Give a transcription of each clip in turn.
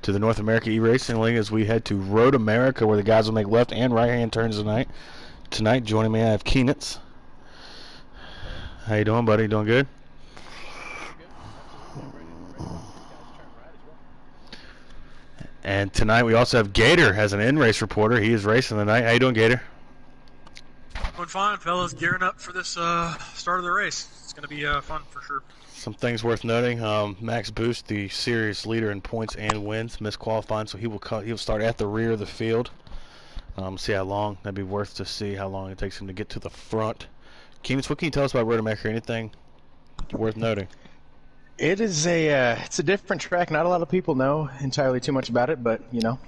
to the North America eRacing League as we head to Road America, where the guys will make left and right-hand turns tonight. Tonight, joining me, I have Keenitz. How you doing, buddy? Doing good? And tonight we also have Gator as an in-race reporter. He is racing tonight. How you doing, Gator? Doing fine, fellas. Gearing up for this start of the race. It's going to be fun for sure. Some things worth noting. Max Boost, the series leader in points and wins, missed qualifying, so he'll start at the rear of the field. See how long. That'd be worth to see how long it takes him to get to the front. Keenitz, what can you tell us about Road America? Anything worth noting? It is it's a different track. Not a lot of people know entirely too much about it, but you know,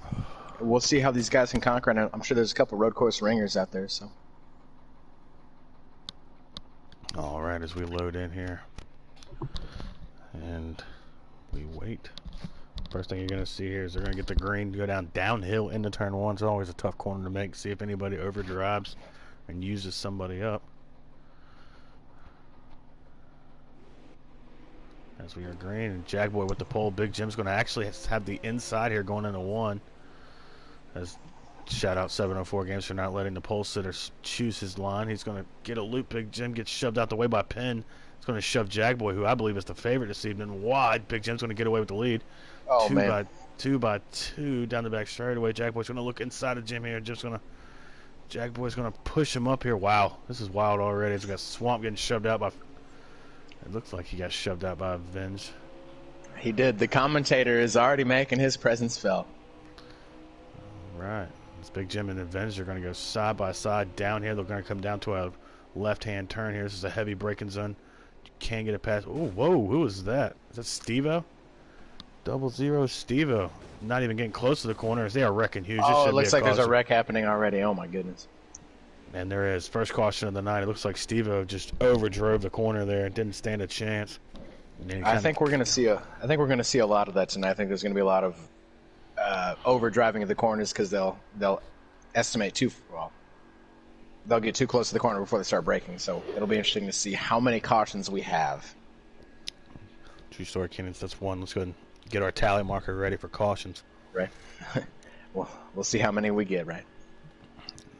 we'll see how these guys can conquer. And I'm sure there's a couple road course ringers out there. So, all right, as we load in here, and we wait. First thing you're going to see here is they're going to get the green, go downhill into turn one. It's always a tough corner to make. See if anybody overdrives and uses somebody up. As we are green, and Jagboy with the pole. Big Jim's going to actually have the inside here going into one. As shout out 704 Games for not letting the pole sitter choose his line. He's going to get a loop. Big Jim gets shoved out the way by Penn. It's going to shove Jagboy, who I believe is the favorite this evening, wide. Big Jim's going to get away with the lead. Oh, Two by two down the back straightaway. Jagboy's going to look inside of Jim here. Jagboy's going to push him up here. Wow, this is wild already. It's got Swamp getting shoved out by. It looks like he got shoved out by Avenge. He did. The commentator is already making his presence felt. All right. This Big Jim and Avenge are going to go side by side down here. They're going to come down to a left-hand turn here. This is a heavy braking zone. You can't get it past. Oh, whoa. Who is that? Is that Steve-O? 00 Steve-O. Not even getting close to the corners. They are wrecking huge. Oh, it looks like there's a wreck happening already. Oh, my goodness. And there is. First caution of the night. It looks like Steve-O just overdrove the corner there. Didn't stand a chance. I think we're going to see a lot of that tonight. I think there's going to be a lot of overdriving of the corners because they'll estimate they'll get too close to the corner before they start braking. So it'll be interesting to see how many cautions we have. True story, Keenitz. That's one. Let's go ahead and get our tally marker ready for cautions. Right. Well, we'll see how many we get, right?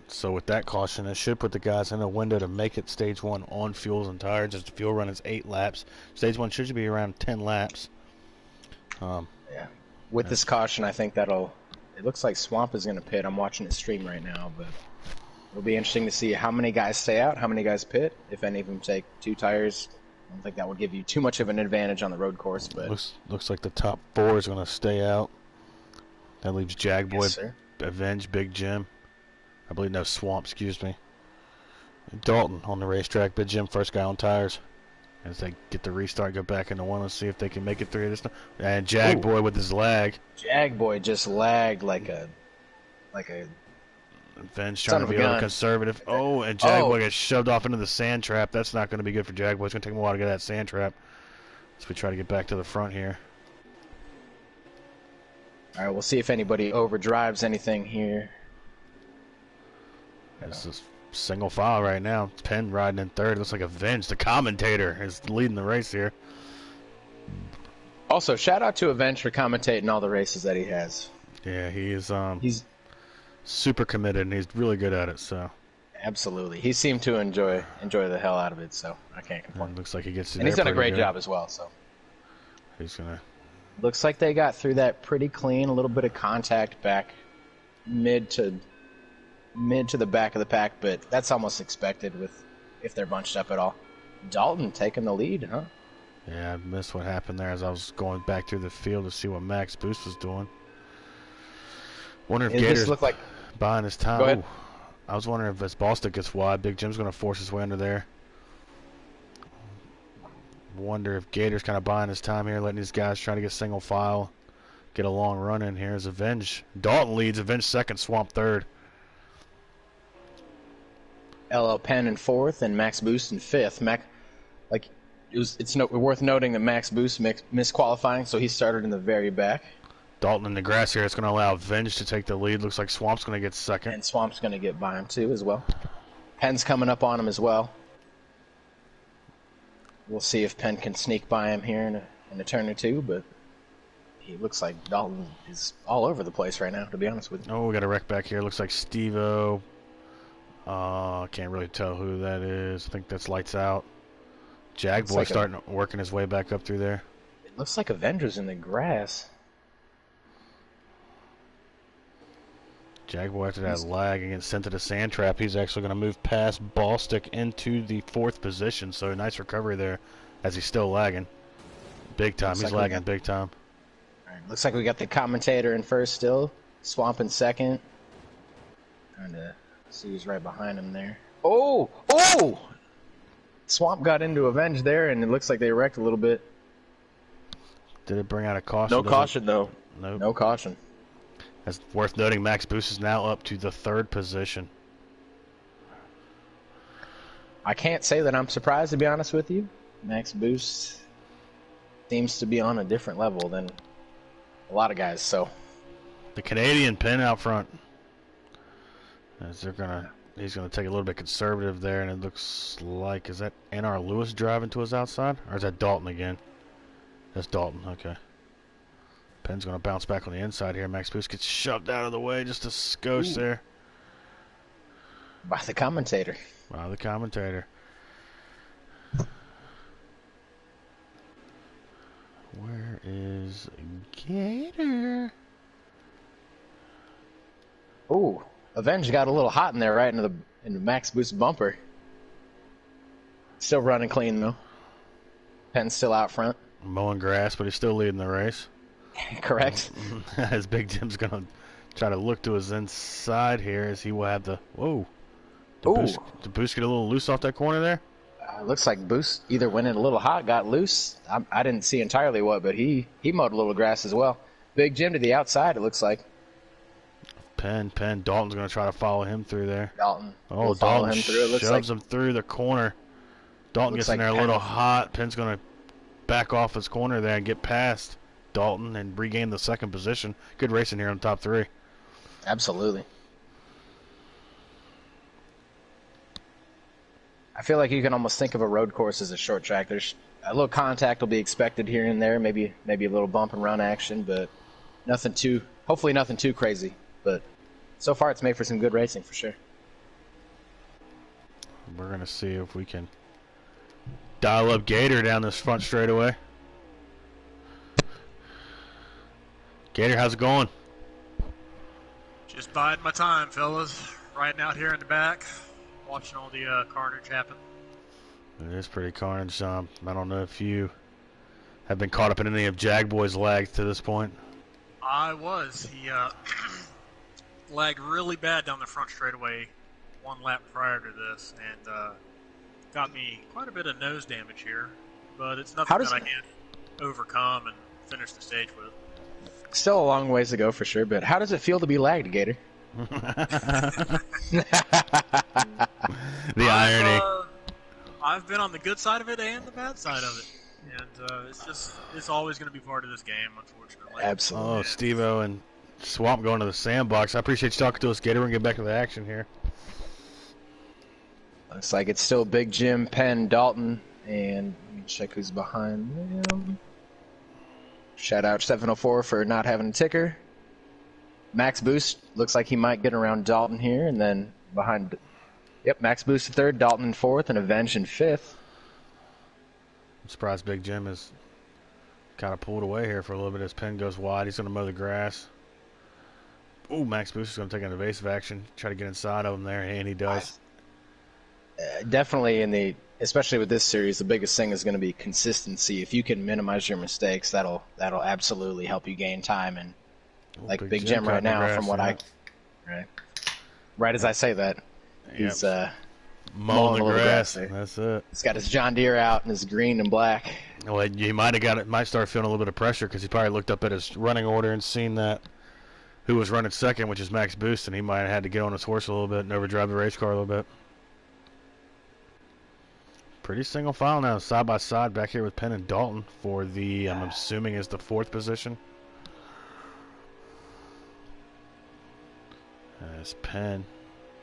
So with that caution, it should put the guys in a window to make it stage one on fuels and tires. Just the fuel run is 8 laps. Stage one should be around 10 laps. Yeah. With this caution, I think it looks like Swamp is going to pit. I'm watching it stream right now, but it'll be interesting to see how many guys stay out, how many guys pit, if any of them take 2 tires. I don't think that would give you too much of an advantage on the road course, but looks like the top 4 is going to stay out. That leaves Jagboy, yes, Avenge, Big Jim. I believe no Swamp, excuse me. Dalton on the racetrack. Big Jim, first guy on tires. As they get the restart, go back into one. Let's see if they can make it through this time. And Jagboy with his lag. Jagboy just lagged like a Avenge trying to be a little conservative. Oh, and Jagboy gets shoved off into the sand trap. That's not going to be good for Jagboy. It's going to take him a while to get out of that sand trap. So we try to get back to the front here. All right, we'll see if anybody overdrives anything here. This is single file right now. Penn riding in third. Looks like Avenge, the commentator, is leading the race here. Also, shout out to Avenge for commentating all the races that he has. Yeah, he's super committed and he's really good at it. So absolutely, he seemed to enjoy the hell out of it. So I can't complain. Looks like he gets to. And he's done a great job as well. So he's gonna. Looks like they got through that pretty clean. A little bit of contact back mid to the back of the pack, but that's almost expected if they're bunched up at all. Dalton taking the lead, huh? Yeah, I missed what happened there as I was going back through the field to see what Max Boost was doing. Wonder if Gator's looked like buying his time. Go ahead. Ooh, I was wondering if this ball stick gets wide. Big Jim's going to force his way under there. Wonder if Gator's kind of buying his time here, letting these guys try to get single file, get a long run in here. As Avenge, Dalton leads, Avenge second, Swamp third. LL Penn in fourth and Max Boost in fifth. It's worth noting that Max Boost missed qualifying, so he started in the very back. Dalton in the grass here. It's going to allow Avenge to take the lead. Looks like Swamp's going to get second. And Swamp's going to get by him too as well. Penn's coming up on him as well. We'll see if Penn can sneak by him here in a turn or two, but he looks like Dalton is all over the place right now, to be honest with you. Oh, we got a wreck back here. Looks like Steve-O. Can't really tell who that is. I think that's Lights Out. Jagboy like starting working his way back up through there. It looks like Avengers in the grass. Jagboy, after that lag and gets sent to the sand trap, he's actually going to move past Ballstick into the 4th position. So nice recovery there as he's still lagging. Big time. He's lagging big time. All right, looks like we got the commentator in first still. Swamp in second. Trying to see who's right behind him there. Oh! Oh! Swamp got into Avenge there, and it looks like they wrecked a little bit. Did it bring out a caution? No caution, though. Nope. No caution. That's worth noting. Max Boost is now up to the 3rd position. I can't say that I'm surprised, to be honest with you. Max Boost seems to be on a different level than a lot of guys. So the Canadian pin out front, as he's gonna take a little bit conservative there, and it looks like, is that NR Lewis driving to his outside, or is that Dalton again? That's Dalton. Okay. Pen's going to bounce back on the inside here. Max Boost gets shoved out of the way just a skosh there. By the commentator. By the commentator. Where is Gator? Ooh, Avenge got a little hot in there right into the Max Boost bumper. Still running clean, though. Pen's still out front. Mowing grass, but he's still leading the race. Correct. As Big Jim's going to try to look to his inside here, as he will have the... Whoa. Did Boost get a little loose off that corner there? Looks like Boost either went in a little hot, got loose. I didn't see entirely what, but he mowed a little grass as well. Big Jim to the outside, it looks like. Penn. Dalton's going to try to follow him through there. Dalton. Oh, Dalton shoves him through the corner. Dalton gets in there a little hot. Penn's going to back off his corner there and get past Dalton and regain the 2nd position. Good racing here on the top 3. Absolutely. I feel like you can almost think of a road course as a short track. There's a little contact will be expected here and there, maybe a little bump and run action, but hopefully nothing too crazy. But so far it's made for some good racing for sure. We're going to see if we can dial up Gator down this front straightaway. Gator, how's it going? Just biding my time, fellas. Riding out here in the back, watching all the carnage happen. It is pretty carnage. I don't know if you have been caught up in any of Jagboy's lags to this point. I was. He lagged really bad down the front straightaway one lap prior to this, and got me quite a bit of nose damage here. But it's nothing that I can't overcome and finish the stage with. Still a long ways to go for sure, but how does it feel to be lagged, Gator? The irony. I've been on the good side of it and the bad side of it. And it's always going to be part of this game, unfortunately. Absolutely. Oh, Steve-O and Swamp going to the sandbox. I appreciate you talking to us, Gator. We're going to get back to the action here. Looks like it's still Big Jim, Penn, Dalton, and let me check who's behind them. Shout out 704 for not having a ticker. Max Boost looks like he might get around Dalton here, and then behind, Max Boost in 3rd, Dalton in 4th, and Avenge in 5th. I'm surprised Big Jim is kind of pulled away here for a little bit as Penn goes wide. He's going to mow the grass. Ooh, Max Boost is going to take an evasive action, try to get inside of him there, and he does. Definitely especially with this series, the biggest thing is going to be consistency. If you can minimize your mistakes, that'll absolutely help you gain time. And like Big Jim right now, from what right as I say that, he's mowing the grass. That's it. He's got his John Deere out and his green and black. Well, he might start feeling a little bit of pressure because he probably looked up at his running order and seen that who was running second, which is Max Boost, and he might have had to get on his horse a little bit and overdrive the race car a little bit. Pretty single file now, side by side, back here with Penn and Dalton for the, I'm assuming, is the 4th position. That's Penn.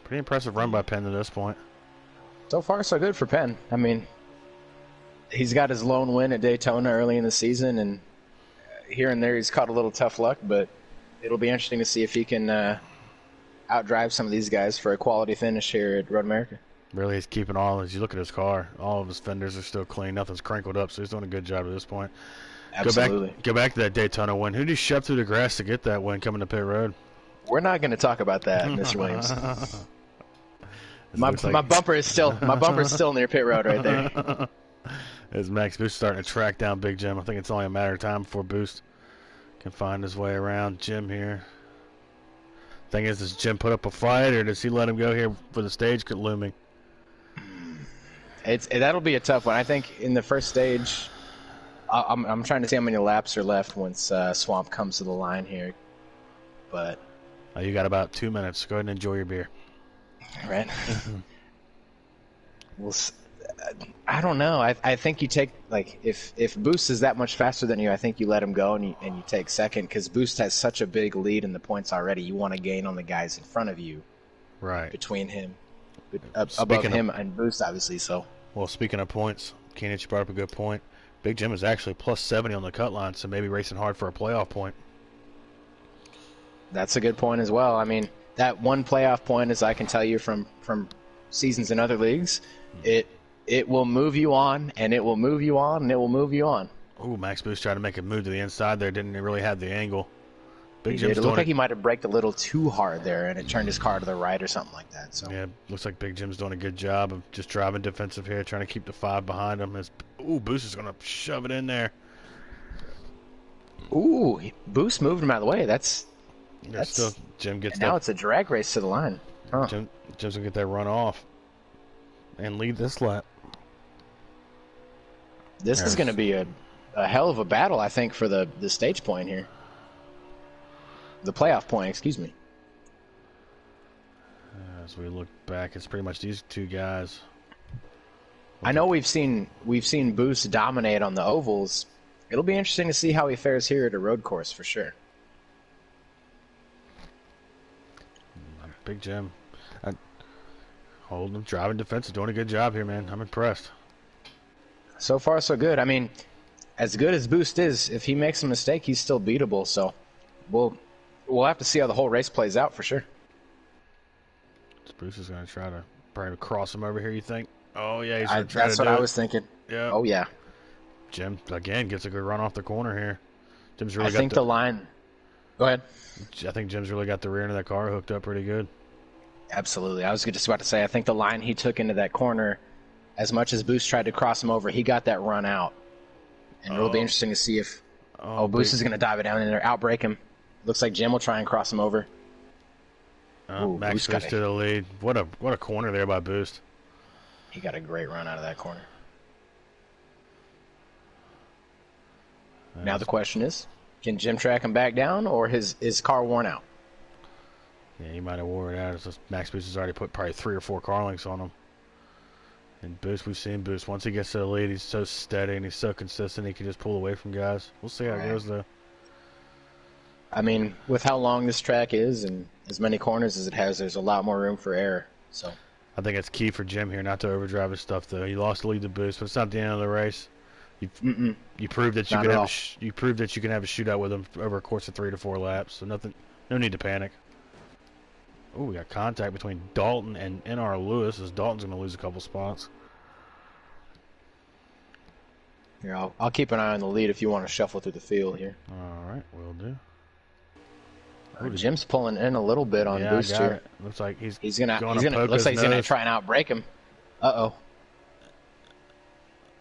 Pretty impressive run by Penn to this point. So far, so good for Penn. I mean, he's got his lone win at Daytona early in the season, and here and there he's caught a little tough luck, but it'll be interesting to see if he can outdrive some of these guys for a quality finish here at Road America. Really, he's keeping as you look at his car, all of his fenders are still clean. Nothing's crinkled up, so he's doing a good job at this point. Absolutely. Go back to that Daytona win. Who did he shove through the grass to get that win coming to pit road? We're not going to talk about that, Mr. Williams. My bumper is still near pit road right there. As Max Boost starting to track down Big Jim. I think it's only a matter of time before Boost can find his way around Jim here. Thing is, does Jim put up a fight, or does he let him go here for the stage looming? That'll be a tough one. I think in the first stage, I'm trying to see how many laps are left once Swamp comes to the line here. But you got about 2 minutes. Go ahead and enjoy your beer. Right. Well, I don't know. I think you take, like, if Boost is that much faster than you, I think you let him go and you take second, because Boost has such a big lead in the points already. You want to gain on the guys in front of you. Right. Between him, above him and Boost, obviously. So. Well, speaking of points, Keenan, you brought up a good point. Big Jim is actually plus 70 on the cut line, so maybe racing hard for a playoff point. That's a good point as well. I mean, that one playoff point, as I can tell you from seasons in other leagues, it will move you on, and it will move you on, and it will move you on. Ooh, Max Boost tried to make a move to the inside there. Didn't really have the angle. Big Jim's it looked like he might have braked a little too hard there, and it turned his car to the right or something like that. So yeah, looks like Big Jim's doing a good job of just driving defensive here, trying to keep the 5 behind him. Boost is going to shove it in there. Ooh, Boost moved him out of the way. That's still Jim gets now it's a drag race to the line. Huh. Jim's going to get that run off and lead this lap. This is going to be a hell of a battle, I think, for the stage point here. The playoff point, excuse me. As we look back, it's pretty much these two guys. I know we've seen Boost dominate on the ovals. It'll be interesting to see how he fares here at a road course for sure. Big Jim, holding him, driving defensive, doing a good job here, man. I'm impressed. So far, so good. I mean, as good as Boost is, if he makes a mistake, he's still beatable. So we'll have to see how the whole race plays out for sure. Boost is going to try to probably cross him over here, you think? Oh, yeah, he's going to try to do it. That's what I was thinking. Yeah. Oh, yeah. Jim, again, gets a good run off the corner here. Jim's really I think the line... Go ahead. I think Jim's really got the rear end of that car hooked up pretty good. Absolutely. I was just about to say, I think the line he took into that corner, as much as Boost tried to cross him over, he got that run out. And it'll be interesting to see if... Boost is going to dive it down in there, outbrake him. Looks like Jim will try and cross him over. Max Boost to the lead. What a corner there by Boost. He got a great run out of that corner. Now the question is, can Jim track him back down, or is his car worn out? Yeah, he might have wore it out. It's just Max Boost has already put probably 3 or 4 car lengths on him. And Boost, we've seen Boost. Once he gets to the lead, he's so steady and he's so consistent, he can just pull away from guys. We'll see how it goes, though. I mean, with how long this track is and as many corners as it has, there's a lot more room for error. So I think it's key for Jim here not to overdrive his stuff, though. He lost the lead to Boost, but it's not the end of the race. You proved that you can have you proved that you can have a shootout with him over a course of 3 to 4 laps. So no need to panic. Oh, we got contact between Dalton and NARL Lewis, as Dalton's going to lose a couple spots. Here, I'll keep an eye on the lead if you want to shuffle through the field here. All right, will do. Jim's pulling in a little bit on Boost here. Looks like he's gonna try and outbrake him. Uh-oh.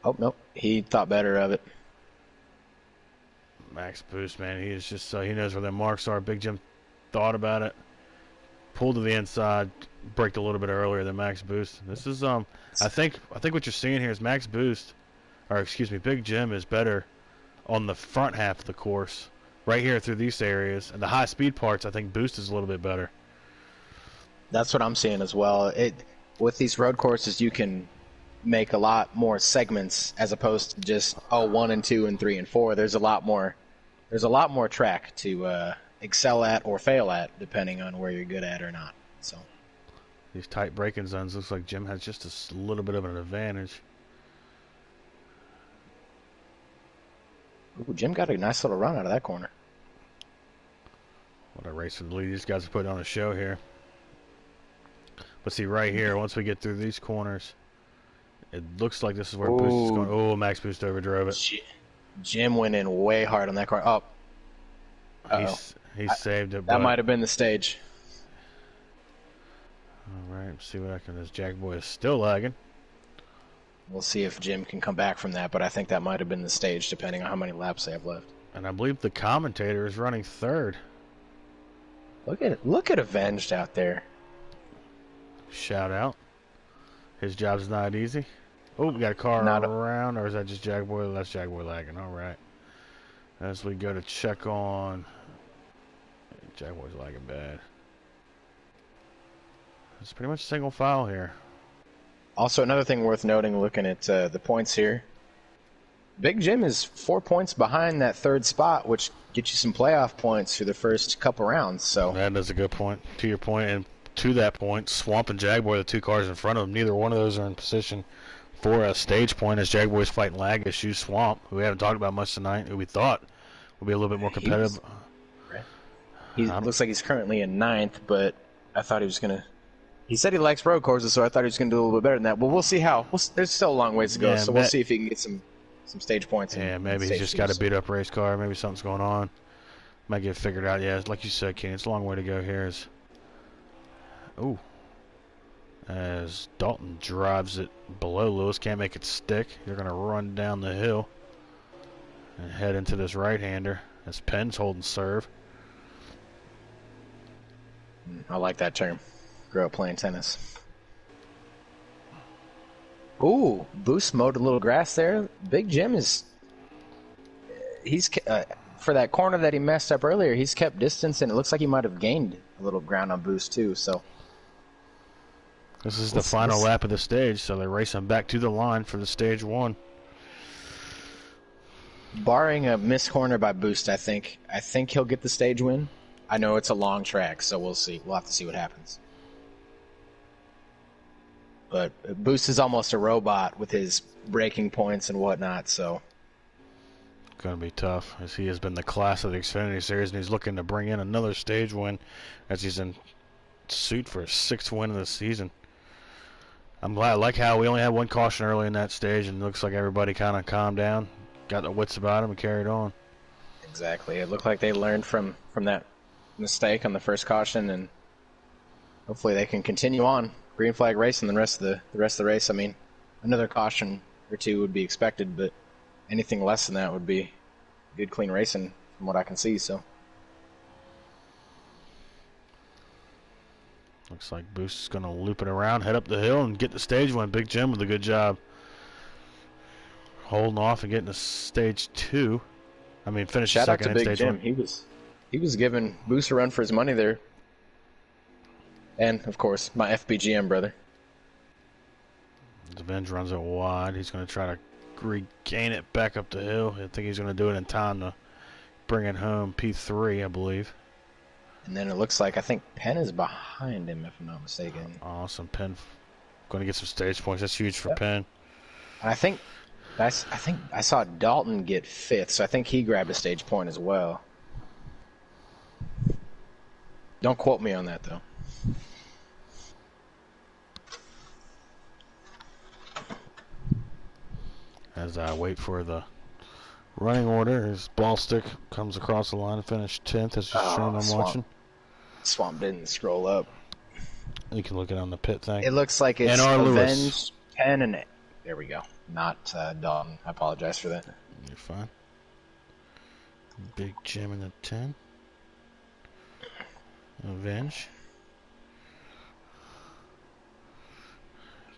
Oh, nope. He thought better of it. Max Boost, man, he is just he knows where the marks are. Big Jim thought about it, pulled to the inside, braked a little bit earlier than Max Boost. This is I think what you're seeing here is Big Jim is better on the front half of the course, right here through these areas, and the high speed parts. I think Boost is a little bit better. That's what I'm seeing as well. With these road courses, you can make a lot more segments as opposed to just 1 and 2 and 3 and 4. There's a lot more track to excel at or fail at, depending on where you're good at or not. So these tight braking zones, looks like Jim has just a little bit of an advantage. Ooh, Jim got a nice little run out of that corner. What a race for the lead. These guys are putting on a show here. But see, right here, once we get through these corners, it looks like this is where Boost is going. Oh, Max Boost overdrove it. Jim went in way hard on that corner. Oh. He saved it. That might have been the stage. All right, see what I can. This Jack Boy is still lagging. We'll see if Jim can come back from that, but I think that might have been the stage, depending on how many laps they have left. And I believe the commentator is running third. Look at Avenged out there. Shout out. His job's not easy. Oh, we got a car around, or is that just Jack Boy? That's Jack Boy lagging. All right. As we go to check on, Jack Boy's lagging bad. It's pretty much single file here. Also, another thing worth noting, looking at the points here, Big Jim is 4 points behind that third spot, which gets you some playoff points through the first couple rounds. So that is a good point. To your point, and to that point, Swamp and Jagboy, the two cars in front of him, neither one of those are in position for a stage point as Jagboy's fighting lag issues. Swamp, who we haven't talked about much tonight, who we thought would be a little bit more competitive. He looks like he's currently in 9th, but I thought he was going to... He said he likes road courses, so I thought he was going to do a little bit better than that. But we'll see how. There's still a long ways to go, so we'll see if he can get some stage points. Yeah, maybe he's just got a beat-up race car. Maybe something's going on. Might get figured out. Yeah, like you said, Kenny, it's a long way to go here. Ooh. As Dalton drives it below Lewis, can't make it stick. They're going to run down the hill and head into this right-hander as Penn's holding serve. I like that term. Grow up playing tennis. Ooh, Boost mowed a little grass there. Big Jim is... He's... for that corner that he messed up earlier, he's kept distance, and it looks like he might have gained a little ground on Boost, too, so... This is the final lap of the stage, so they're racing back to the line for the stage one. Barring a missed corner by Boost, I think he'll get the stage win. I know it's a long track, so we'll see. We'll have to see what happens. But Boost is almost a robot with his braking points and whatnot, so... Going to be tough, as he has been the class of the Xfinity Series, and he's looking to bring in another stage win as he's in suit for a 6th win of the season. I'm glad. I like how we only had one caution early in that stage, and it looks like everybody kind of calmed down, got their wits about them, and carried on. Exactly. It looked like they learned from that mistake on the first caution, and hopefully they can continue on green flag racing the rest of the race. I mean, another caution or two would be expected, but anything less than that would be good, clean racing from what I can see. So. Looks like Boost is going to loop it around, head up the hill, and get the stage win. Big Jim with a good job holding off and getting to stage 2. I mean, finish Shout second out to in Big stage Jim. 1. He was giving Boost a run for his money there. And, of course, my FBGM brother. Avenge runs it wide. He's going to try to regain it back up the hill. I think he's going to do it in time to bring it home P3, I believe. And then it looks like, I think Penn is behind him, if I'm not mistaken. Awesome. Penn going to get some stage points. That's huge for Penn. And I think I saw Dalton get 5th, so I think he grabbed a stage point as well. Don't quote me on that, though. As I wait for the running order, his ball stick comes across the line and finished 10th, as shown I'm watching. Swamp didn't scroll up. You can look it on the pit thing. It looks like it's NARL Avenge, Penn, and... There we go. Not Dalton. I apologize for that. You're fine. Big Jim in the 10. Avenge.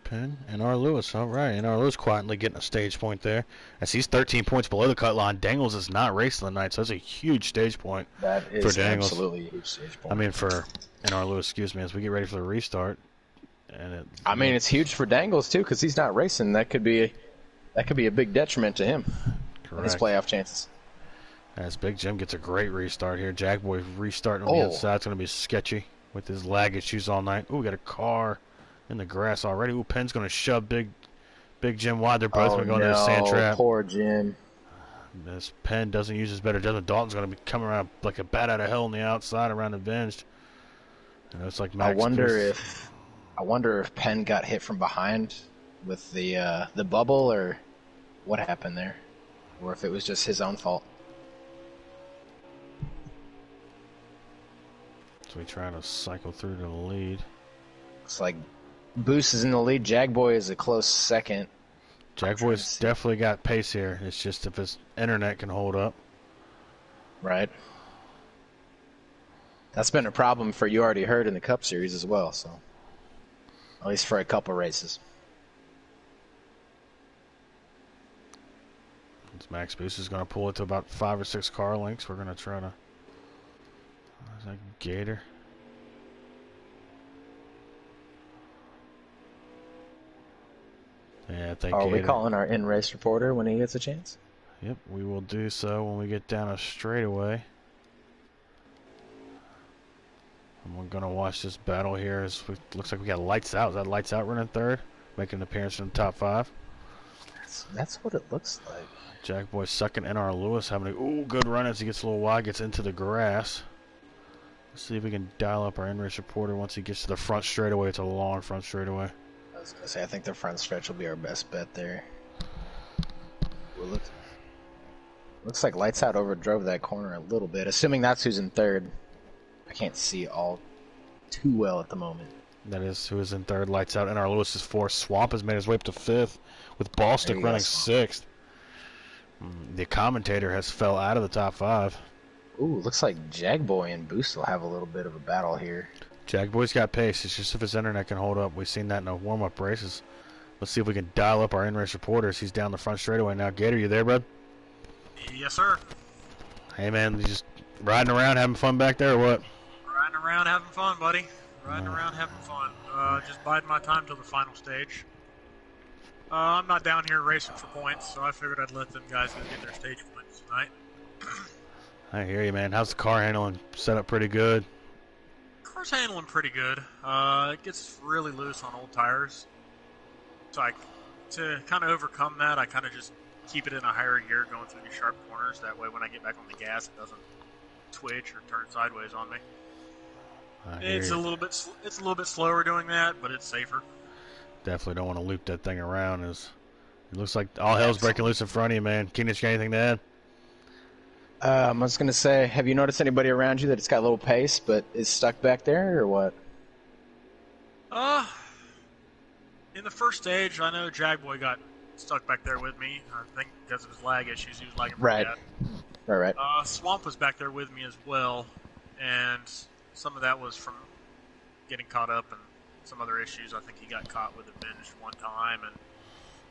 Penn. And R. Lewis. All right. And R. Lewis quietly getting a stage point there. As he's 13 points below the cut line. Dangles is not racing tonight, so that's a huge stage point that is for Dangles. Absolutely a huge stage point. I mean, for NR Lewis, excuse me, as we get ready for the restart. And it's huge for Dangles, too, because he's not racing. That could be a big detriment to him. Correct. His playoff chances. As Big Jim gets a great restart here. Jackboy restarting on the inside. It's going to be sketchy with his lag issues all night. Ooh, we got a car in the grass already. Ooh, Penn's going to shove Big Jim wide. They're both going to go into the sand trap. Poor Jim. This Penn doesn't use his better judgment. Dalton's going to be coming around like a bat out of hell on the outside around Avenged. And it's like Max I wonder if Penn got hit from behind with the bubble, or what happened there, or if it was just his own fault. So we trying to cycle through to the lead. Looks like Boost is in the lead. Jagboy is a close second. Jagboy's definitely got pace here. It's just if his internet can hold up. Right. That's been a problem for You Already Heard in the Cup Series as well, so at least for a couple races. Max Boost is going to pull it to about 5 or 6 car lengths. We're going to try to... Is that Gator? Yeah, I think. Are we calling our in-race reporter when he gets a chance? Yep, we will do so when we get down a straightaway. And we're going to watch this battle here. As looks like we got Lights Out. Is that Lights Out running third? Making an appearance in the top 5. That's what it looks like. Jackboy second. NR Lewis having a good run as he gets a little wide, gets into the grass. Let's see if we can dial up our in-race reporter once he gets to the front straightaway. It's a long front straightaway. I was going to say, I think the front stretch will be our best bet there. Looks like Lights Out overdrove that corner a little bit, assuming that's who's in third. I can't see all too well at the moment. That is who is in third. Lights Out. NR Lewis is fourth. Swamp has made his way up to 5th, with Ballstick running 6th. The commentator has fell out of the top 5. Ooh, looks like Jagboy and Boost will have a little bit of a battle here. Jagboy's got pace. It's just if his internet can hold up. We've seen that in the warm-up races. Let's see if we can dial up our in-race reporters. He's down the front straightaway now. Gator, you there, bud? Yes, sir. Hey, man, you just riding around having fun back there or what? Riding around having fun, buddy. Riding around having fun. Just biding my time till the final stage. I'm not down here racing for points, so I figured I'd let them guys go get their stage points tonight. I hear you, man. How's the car handling? Set up pretty good? Car's handling pretty good. It gets really loose on old tires. So to kind of overcome that, I kind of just keep it in a higher gear going through these sharp corners. That way when I get back on the gas, it doesn't twitch or turn sideways on me. It's a little bit slower doing that, but it's safer. Definitely don't want to loop that thing around. It looks like all hell's breaking loose in front of you, man. Keenan, you got anything to add? I was going to say, have you noticed anybody around you that's got a little pace but is stuck back there, or what? In the first stage, I know Jagboy got stuck back there with me. I think because of his lag issues, he was lagging pretty bad. Right. Swamp was back there with me as well, and some of that was from getting caught up and some other issues. I think he got caught with a binge one time, and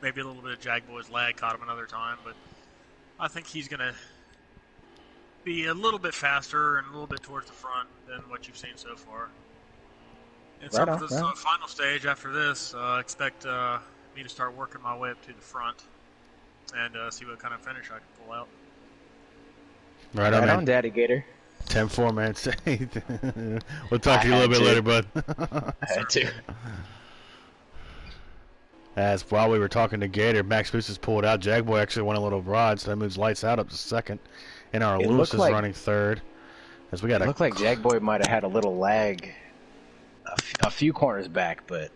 maybe a little bit of Jagboy's lag caught him another time, but I think he's going to be a little bit faster and a little bit towards the front than what you've seen so far. And so for the final stage after this, expect me to start working my way up to the front and see what kind of finish I can pull out. Right on, Daddy Gator. 10-4, man. We'll talk to you a little bit later, bud. I had to. As while we were talking to Gator, Max Boost has pulled out. Jagboy actually won a little ride, so that moves Lights Out up to second. And our Lewis is running third. As we got it looked like Jagboy might have had a little lag a few corners back, but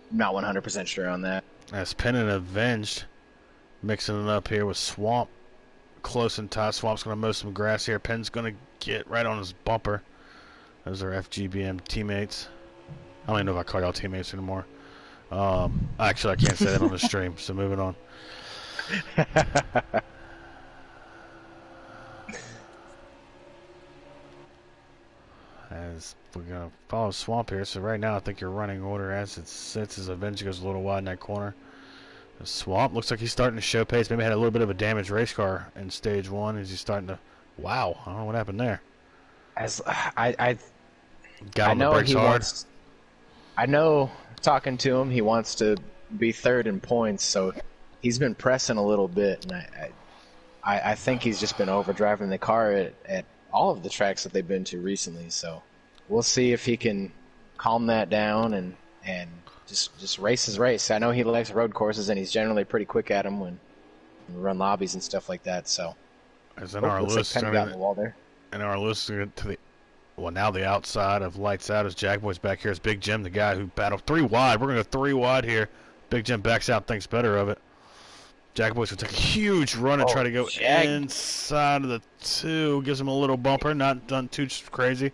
not 100% sure on that. As Penn and Avenged mixing it up here with Swamp close and tight. Swamp's going to mow some grass here. Penn's going to get right on his bumper. Those are FGBM teammates. I don't even know if I call y'all teammates anymore. Actually, I can't say that on the stream, so moving on. As we're going to follow Swamp here. So right now I think your running order as it sits as Avenged goes a little wide in that corner. The Swamp looks like he's starting to show pace. Maybe had a little bit of a damaged race car in stage 1. Is he starting to... Wow, I don't know what happened there. As I got on the brakes hard. I know, talking to him, he wants to be third in points, so he's been pressing a little bit, and I think he's just been overdriving the car at all of the tracks that they've been to recently. So we'll see if he can calm that down and just race his race. I know he likes road courses, and he's generally pretty quick at them when we run lobbies and stuff like that. So As Oh, NR looks like Lewis Penny got in the wall there. NR Lewis to the now the outside of lights out as Jackboy's back here. Is Big Jim, the guy who battled 3 wide. We're gonna go 3 wide here. Big Jim backs out, thinks better of it. Jackboy's gonna take a huge run and try to go inside of the 2. Gives him a little bumper, not done too crazy.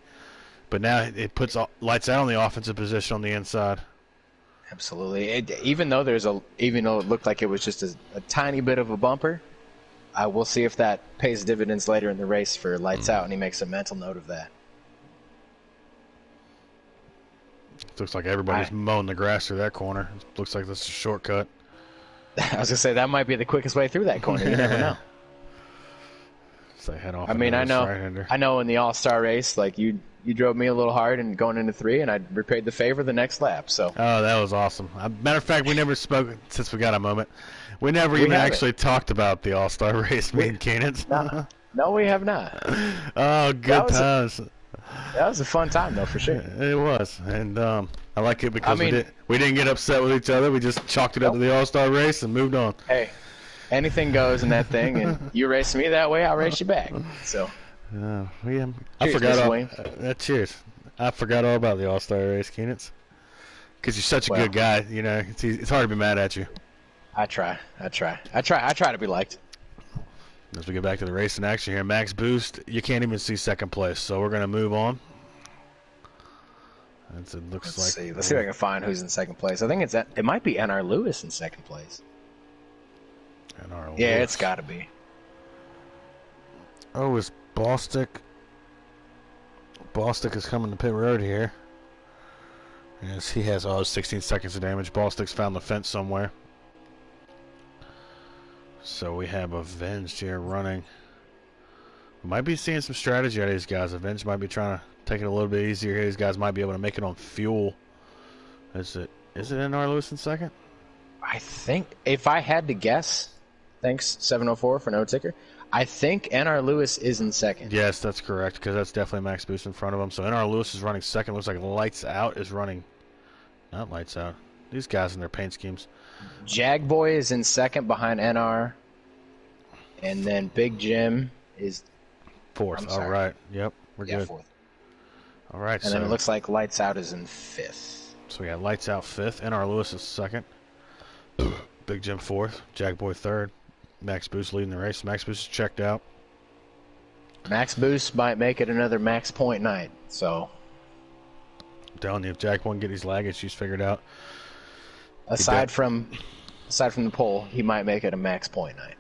But now it puts lights out on the offensive position on the inside. Absolutely. Even though it looked like it was just a tiny bit of a bumper, I will see if that pays dividends later in the race for lights out, and he makes a mental note of that. Looks like everybody's mowing the grass through that corner. Looks like that's a shortcut. I was gonna say that might be the quickest way through that corner. You never know. So head off. I mean, I know in the All-Star race, like you drove me a little hard and going into 3, and I repaid the favor the next lap. So. Oh, that was awesome. Matter of fact, we never spoke since we got a moment. We never even actually talked about the All-Star race, me and Keenan. No, we have not. Oh, good times. That was a fun time, though, for sure. It was, and I like it because we didn't get upset with each other. We just chalked it up to the All-Star race and moved on. Hey, anything goes in that thing, and you race me that way, I'll race you back. So. I forgot cheers. I forgot all about the All-Star race, Keenan. Because you're such a good guy, you know. It's hard to be mad at you. I try to be liked. As we get back to the racing action here, Max Boost, you can't even see second place, so we're going to move on. Let's see if I can find who's in second place. I think it might be NR Lewis in second place. NR Lewis. Yeah, it's got to be. Oh, is Bostick? Bostick is coming to pit road here. Yes, he has 16 seconds of damage. Bostick's found the fence somewhere. So we have Avenged here running. We might be seeing some strategy out of these guys. Avenged might be trying to take it a little bit easier here. These guys might be able to make it on fuel. Is it NR Lewis in second? I think, if I had to guess, thanks 704 for no ticker, I think NR Lewis is in second. Yes, that's correct, because that's definitely Max Boost in front of him. So NR Lewis is running second. Looks like Lights Out is running. Not Lights Out. These guys in their paint schemes. Jagboy is in second behind NR. And then Big Jim is fourth. All right. Yep. We're good. Fourth. All right. And then it looks like Lights Out is in fifth. So we got Lights Out fifth. NR Lewis is second. Big Jim fourth. Jagboy third. Max Boost leading the race. Max Boost is checked out. Max Boost might make it another max point night. So. I'm telling you, if Jack won't get his lag issues figured out. Aside from the pole, he might make it a max point night.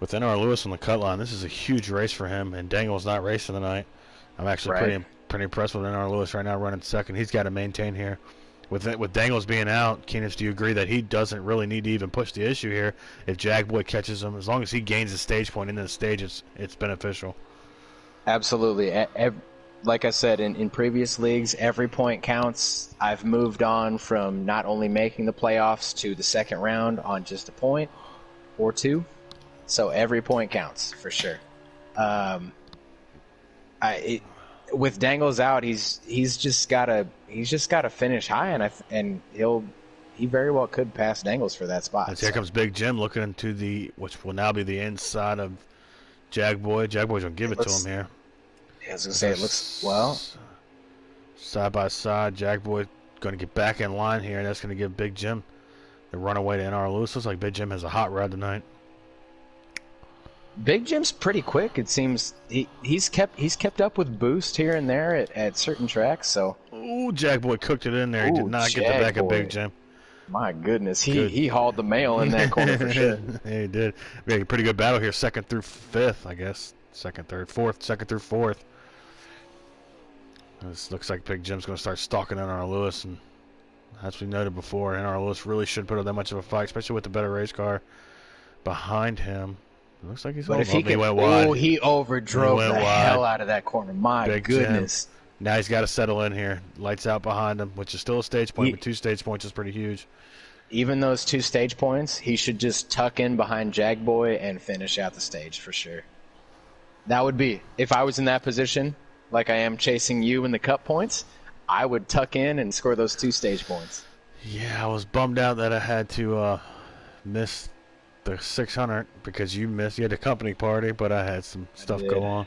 With NR Lewis on the cut line, this is a huge race for him, and Dangle's not racing tonight. I'm actually pretty impressed with NR Lewis right now running second. He's got to maintain here. With Dangles being out, Keenan, do you agree that he doesn't really need to even push the issue here? If Jagboy catches him, as long as he gains a stage point into the stage, it's beneficial. Absolutely. Like I said, in previous leagues, every point counts. I've moved on from not only making the playoffs to the second round on just a point or two. So every point counts for sure. With Dangles out, he's just gotta finish high, and he very well could pass Dangles for that spot. Here comes Big Jim looking into which will now be the inside of Jagboy. Jagboy's gonna give it to him here. Yeah, I was gonna say it looks well. Side by side, Jagboy gonna get back in line here, and that's gonna give Big Jim the runaway to NR Lewis. Looks like Big Jim has a hot rod tonight. Big Jim's pretty quick. It seems he's kept up with Boost here and there at certain tracks. So. Ooh, Jagboy cooked it in there. He did not get the back of Big Jim. My goodness, he hauled the mail in that corner for sure. Yeah, he did. We had a pretty good battle here, second through fifth, I guess. Second, third, fourth, second through fourth. This looks like Big Jim's going to start stalking NR Lewis, and as we noted before, NR Lewis really shouldn't put up that much of a fight, especially with the better race car behind him. It looks like he's going to he went wide. Oh, he overdrove the hell out of that corner. My Big goodness. Jim. Now he's got to settle in here. Lights out behind him, which is still a stage point, but 2 stage points is pretty huge. Even those 2 stage points, he should just tuck in behind Jagboy and finish out the stage for sure. That would be, if I was in that position, like I am chasing you in the cup points, I would tuck in and score those 2 stage points. Yeah, I was bummed out that I had to miss the 600 because you missed. You had a company party, but I had some stuff go on.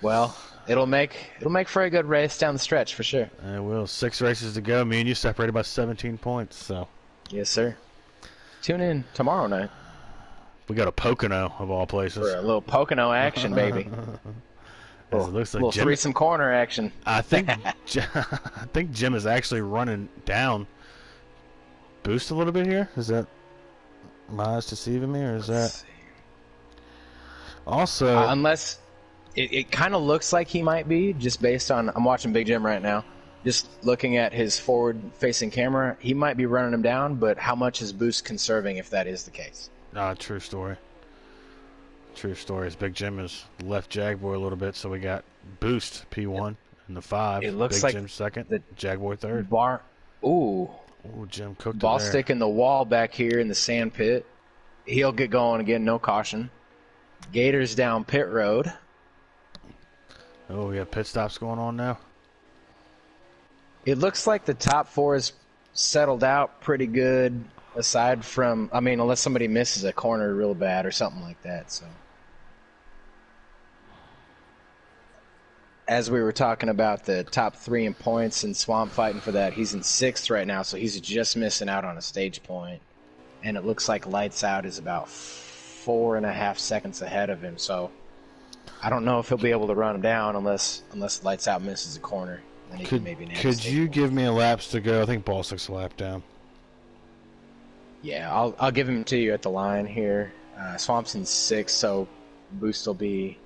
Well, it'll make for a good race down the stretch for sure. It will. 6 races to go. Me and you separated by 17 points. So. Yes, sir. Tune in tomorrow night. We got a Pocono of all places. For a little Pocono action, baby. It looks like little Jim, threesome corner action. I think Jim is actually running down. Boost a little bit here. Is that my eyes deceiving me, or is that also? Unless it kind of looks like he might be, just based on I'm watching Big Jim right now. Just looking at his forward-facing camera, he might be running him down. But how much is Boost conserving if that is the case? True story. True story. As Big Jim has left Jagboy a little bit, so we got Boost P1 in the 5. It looks Big like Jim second. The Jagboy third. Ooh, Jim cooked ball it there. stick in the wall back here in the sand pit. He'll get going again. No caution. Gators down pit road. Oh, we have pit stops going on now. It looks like the top 4 is settled out pretty good. Aside from, I mean, unless somebody misses a corner real bad or something like that. So, as we were talking about the top 3 in points and Swamp fighting for that, he's in 6th right now, so he's just missing out on a stage point. And it looks like Lights Out is about 4.5 seconds ahead of him. So, I don't know if he'll be able to run him down unless Lights Out misses a corner. Then he can maybe could you give me a laps to go? I think Ball Stick's a lap down. Yeah, I'll give him to you at the line here. Swamp's in 6th, so Boost will be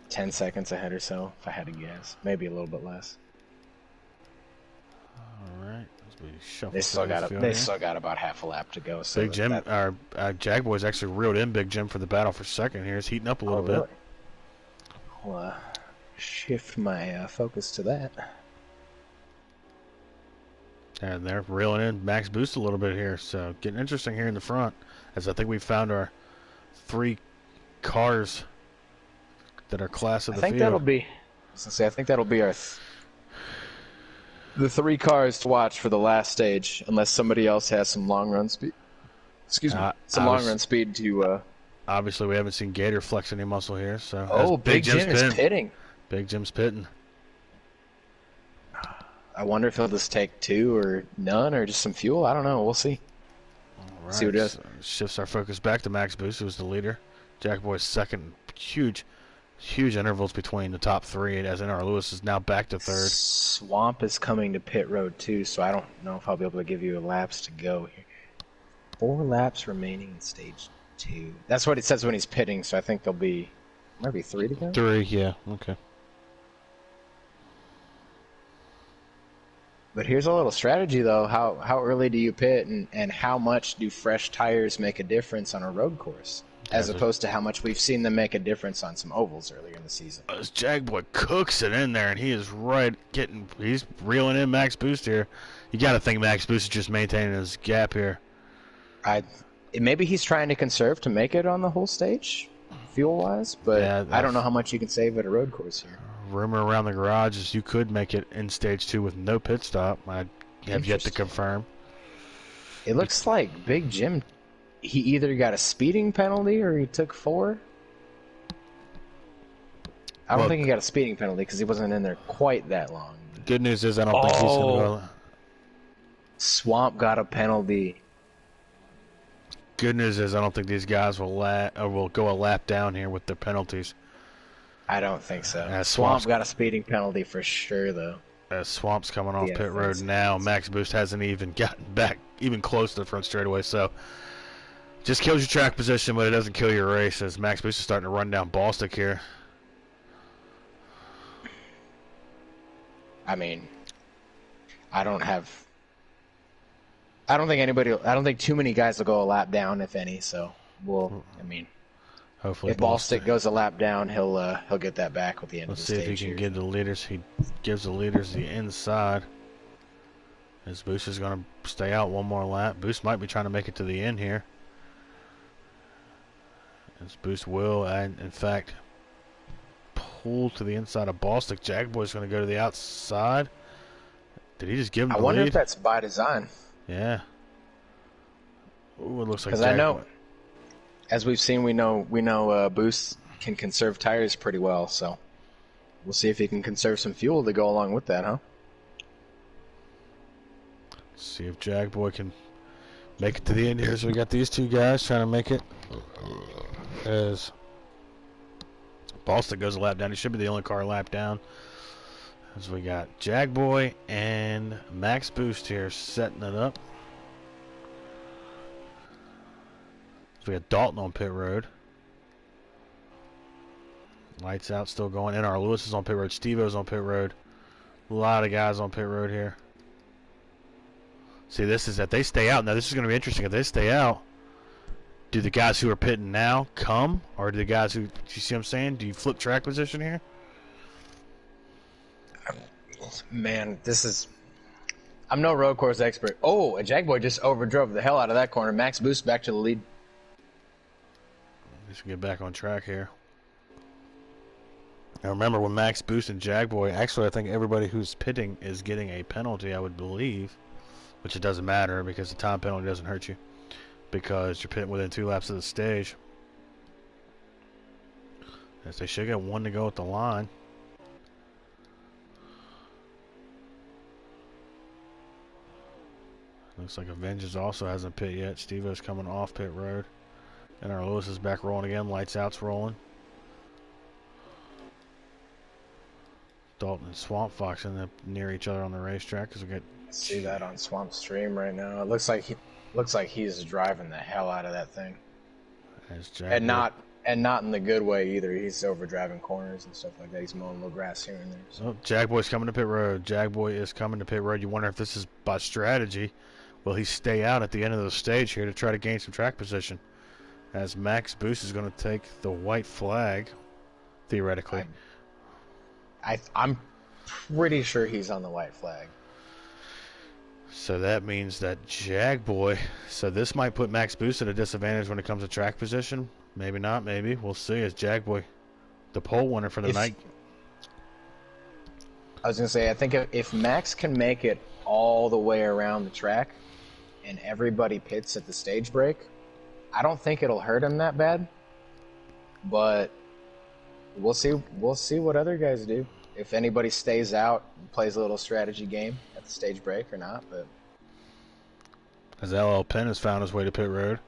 10 seconds ahead or so, if I had to guess. Maybe a little bit less. All right. They still got about half a lap to go. So Big Jim, our Jagboy's actually reeled in Big Jim for the battle for second here. He's heating up a little bit. I'll shift my focus to that. And they're reeling in Max Boost a little bit here. So getting interesting here in the front, as I think we found our 3 cars that are class of the field. I think that'll be our the 3 cars to watch for the last stage, unless somebody else has some long run speed. Excuse me, some long run speed to. Obviously, we haven't seen Gator flex any muscle here. So Big Jim is pitting. Big Jim's pitting. I wonder if he'll just take 2 or none or just some fuel. I don't know. We'll see. All right. See what it does. So shifts our focus back to Max Boost, who's the leader. Jackboy's second. Huge intervals between the top 3, as NR Lewis is now back to 3rd. Swamp is coming to pit road too, so I don't know if I'll be able to give you laps to go here. 4 laps remaining in stage 2. That's what it says when he's pitting, so I think there'll be maybe 3 to go. 3, yeah, okay. But here's a little strategy, though. How early do you pit, and how much do fresh tires make a difference on a road course, as opposed to how much we've seen them make a difference on some ovals earlier in the season? This Jagboy cooks it in there, and he is he's reeling in Max Boost here. You got to think Max Boost is just maintaining his gap here. Maybe he's trying to conserve to make it on the whole stage, fuel-wise, but yeah, I don't know how much you can save at a road course here. Rumor around the garage is you could make it in stage 2 with no pit stop. I have yet to confirm. It looks like Big Jim, he either got a speeding penalty or he took 4. I don't think he got a speeding penalty because he wasn't in there quite that long. Good news is I don't think he's going to go. Swamp got a penalty. Good news is I don't think these guys will go a lap down here with their penalties. I don't think so. Swamp got a speeding penalty for sure, though. As Swamp's coming off pit road now, Max Boost hasn't even gotten back even close to the front straightaway, so just kills your track position, but it doesn't kill your race, as Max Boost is starting to run down Ball Stick here. I mean, I don't think too many guys will go a lap down, if any, so hopefully if Ball Stick goes a lap down, he'll get that back with the end of the stage. Let's see if he can give the leaders. He gives the leaders the inside. As Boost is going to stay out one more lap. Boost might be trying to make it to the end here. As Boost will, and in fact, pull to the inside of Ball Stick. Jagboy's going to go to the outside. Did he just give him the lead? I wonder if that's by design. Yeah. Ooh, it looks like Because Jack I know, Boy. as we've seen, we know Boost can conserve tires pretty well. So we'll see if he can conserve some fuel to go along with that, huh? See if Jag Boy can make it to the end here. So we got these two guys trying to make it. As Boston goes a lap down, he should be the only car lap down. As we got Jag Boy and Max Boost here setting it up. So we got Dalton on pit road. Lights out, still going. NR Lewis is on pit road. Steve-O's on pit road. A lot of guys on pit road here. See, this is if they stay out. Now, this is going to be interesting. If they stay out, do the guys who are pitting now come? Or do the guys who, do you see what I'm saying? Do you flip track position here? Man, this is... I'm no road course expert. Oh, a Jag Boy just overdrove the hell out of that corner. Max Boost back to the lead. Just get back on track here. Now remember, when Max Boost and Jag Boy, actually I think everybody who's pitting is getting a penalty, I would believe. Which it doesn't matter because the time penalty doesn't hurt you. Because you're pitting within 2 laps of the stage. As they should get 1 to go at the line. Looks like Avengers also hasn't pit yet. Steve-O's coming off pit road. And our Lewis is back rolling again. Lights out's rolling. Dalton and Swamp Fox end up near each other on the racetrack because we get. See that on Swamp Stream right now. It looks like he's driving the hell out of that thing. And not in the good way either. He's overdriving corners and stuff like that. He's mowing a little grass here and there. So. Oh, Jag Boy's coming to pit road. Jag Boy is coming to pit road. You wonder if this is by strategy. Will he stay out at the end of the stage here to try to gain some track position? As Max Boost is going to take the white flag, theoretically. I'm pretty sure he's on the white flag. So that means that Jag Boy. So this might put Max Boost at a disadvantage when it comes to track position. Maybe not, maybe. We'll see as Jag Boy, the pole winner for the night. I was going to say, I think if Max can make it all the way around the track and everybody pits at the stage break, I don't think it'll hurt him that bad. But we'll see what other guys do. If anybody stays out and plays a little strategy game at the stage break or not, but as LL Penn has found his way to pit road.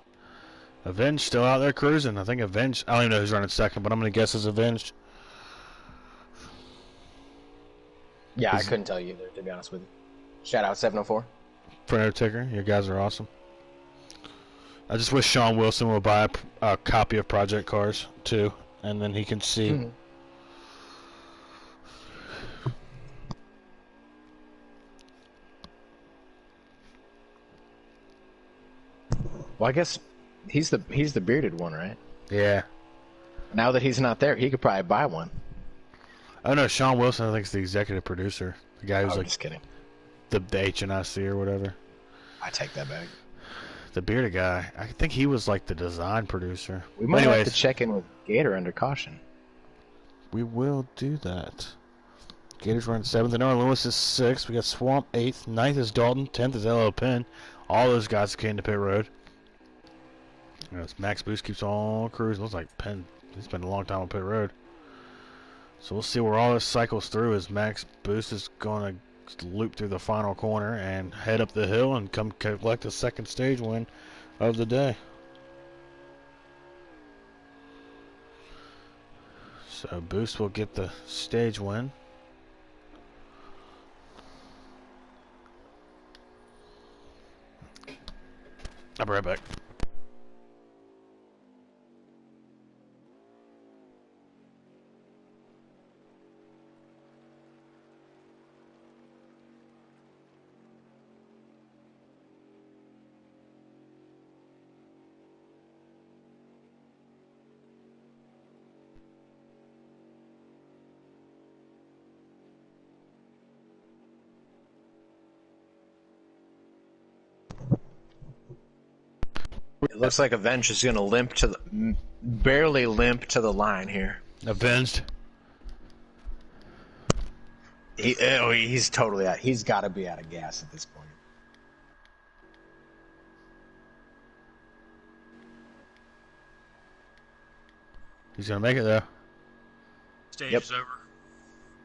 Avenged still out there cruising. I think Avenged, I don't even know who's running second, but I'm going to guess it's Avenged. Yeah, I couldn't tell you either, to be honest with you. Shout out 704. Printer ticker, you guys are awesome. I just wish Sean Wilson will buy a copy of Project Cars too, and then he can see. Mm-hmm. Well, I guess he's the bearded one, right? Yeah. Now that he's not there, he could probably buy one. Oh no, Sean Wilson I think is the executive producer. The guy who's Just kidding. The HNIC or whatever. I take that back. The bearded guy. I think he was like the design producer. We might have to check in with Gator under caution. We will do that. Gator's running 7th. NARL Lewis is 6th. We got Swamp 8th. 9th is Dalton. 10th is LL Penn. All those guys came to pit road. Max Boost keeps on cruising. Looks like Penn. He's been a long time on pit road. So we'll see where all this cycles through as Max Boost is going to loop through the final corner and head up the hill and come collect the second stage win of the day. So Boost will get the stage win. I'll be right back. It looks like Avenge is going to barely limp to the line here. Avenged. He's totally out. He's got to be out of gas at this point. He's going to make it, though. Stage is over.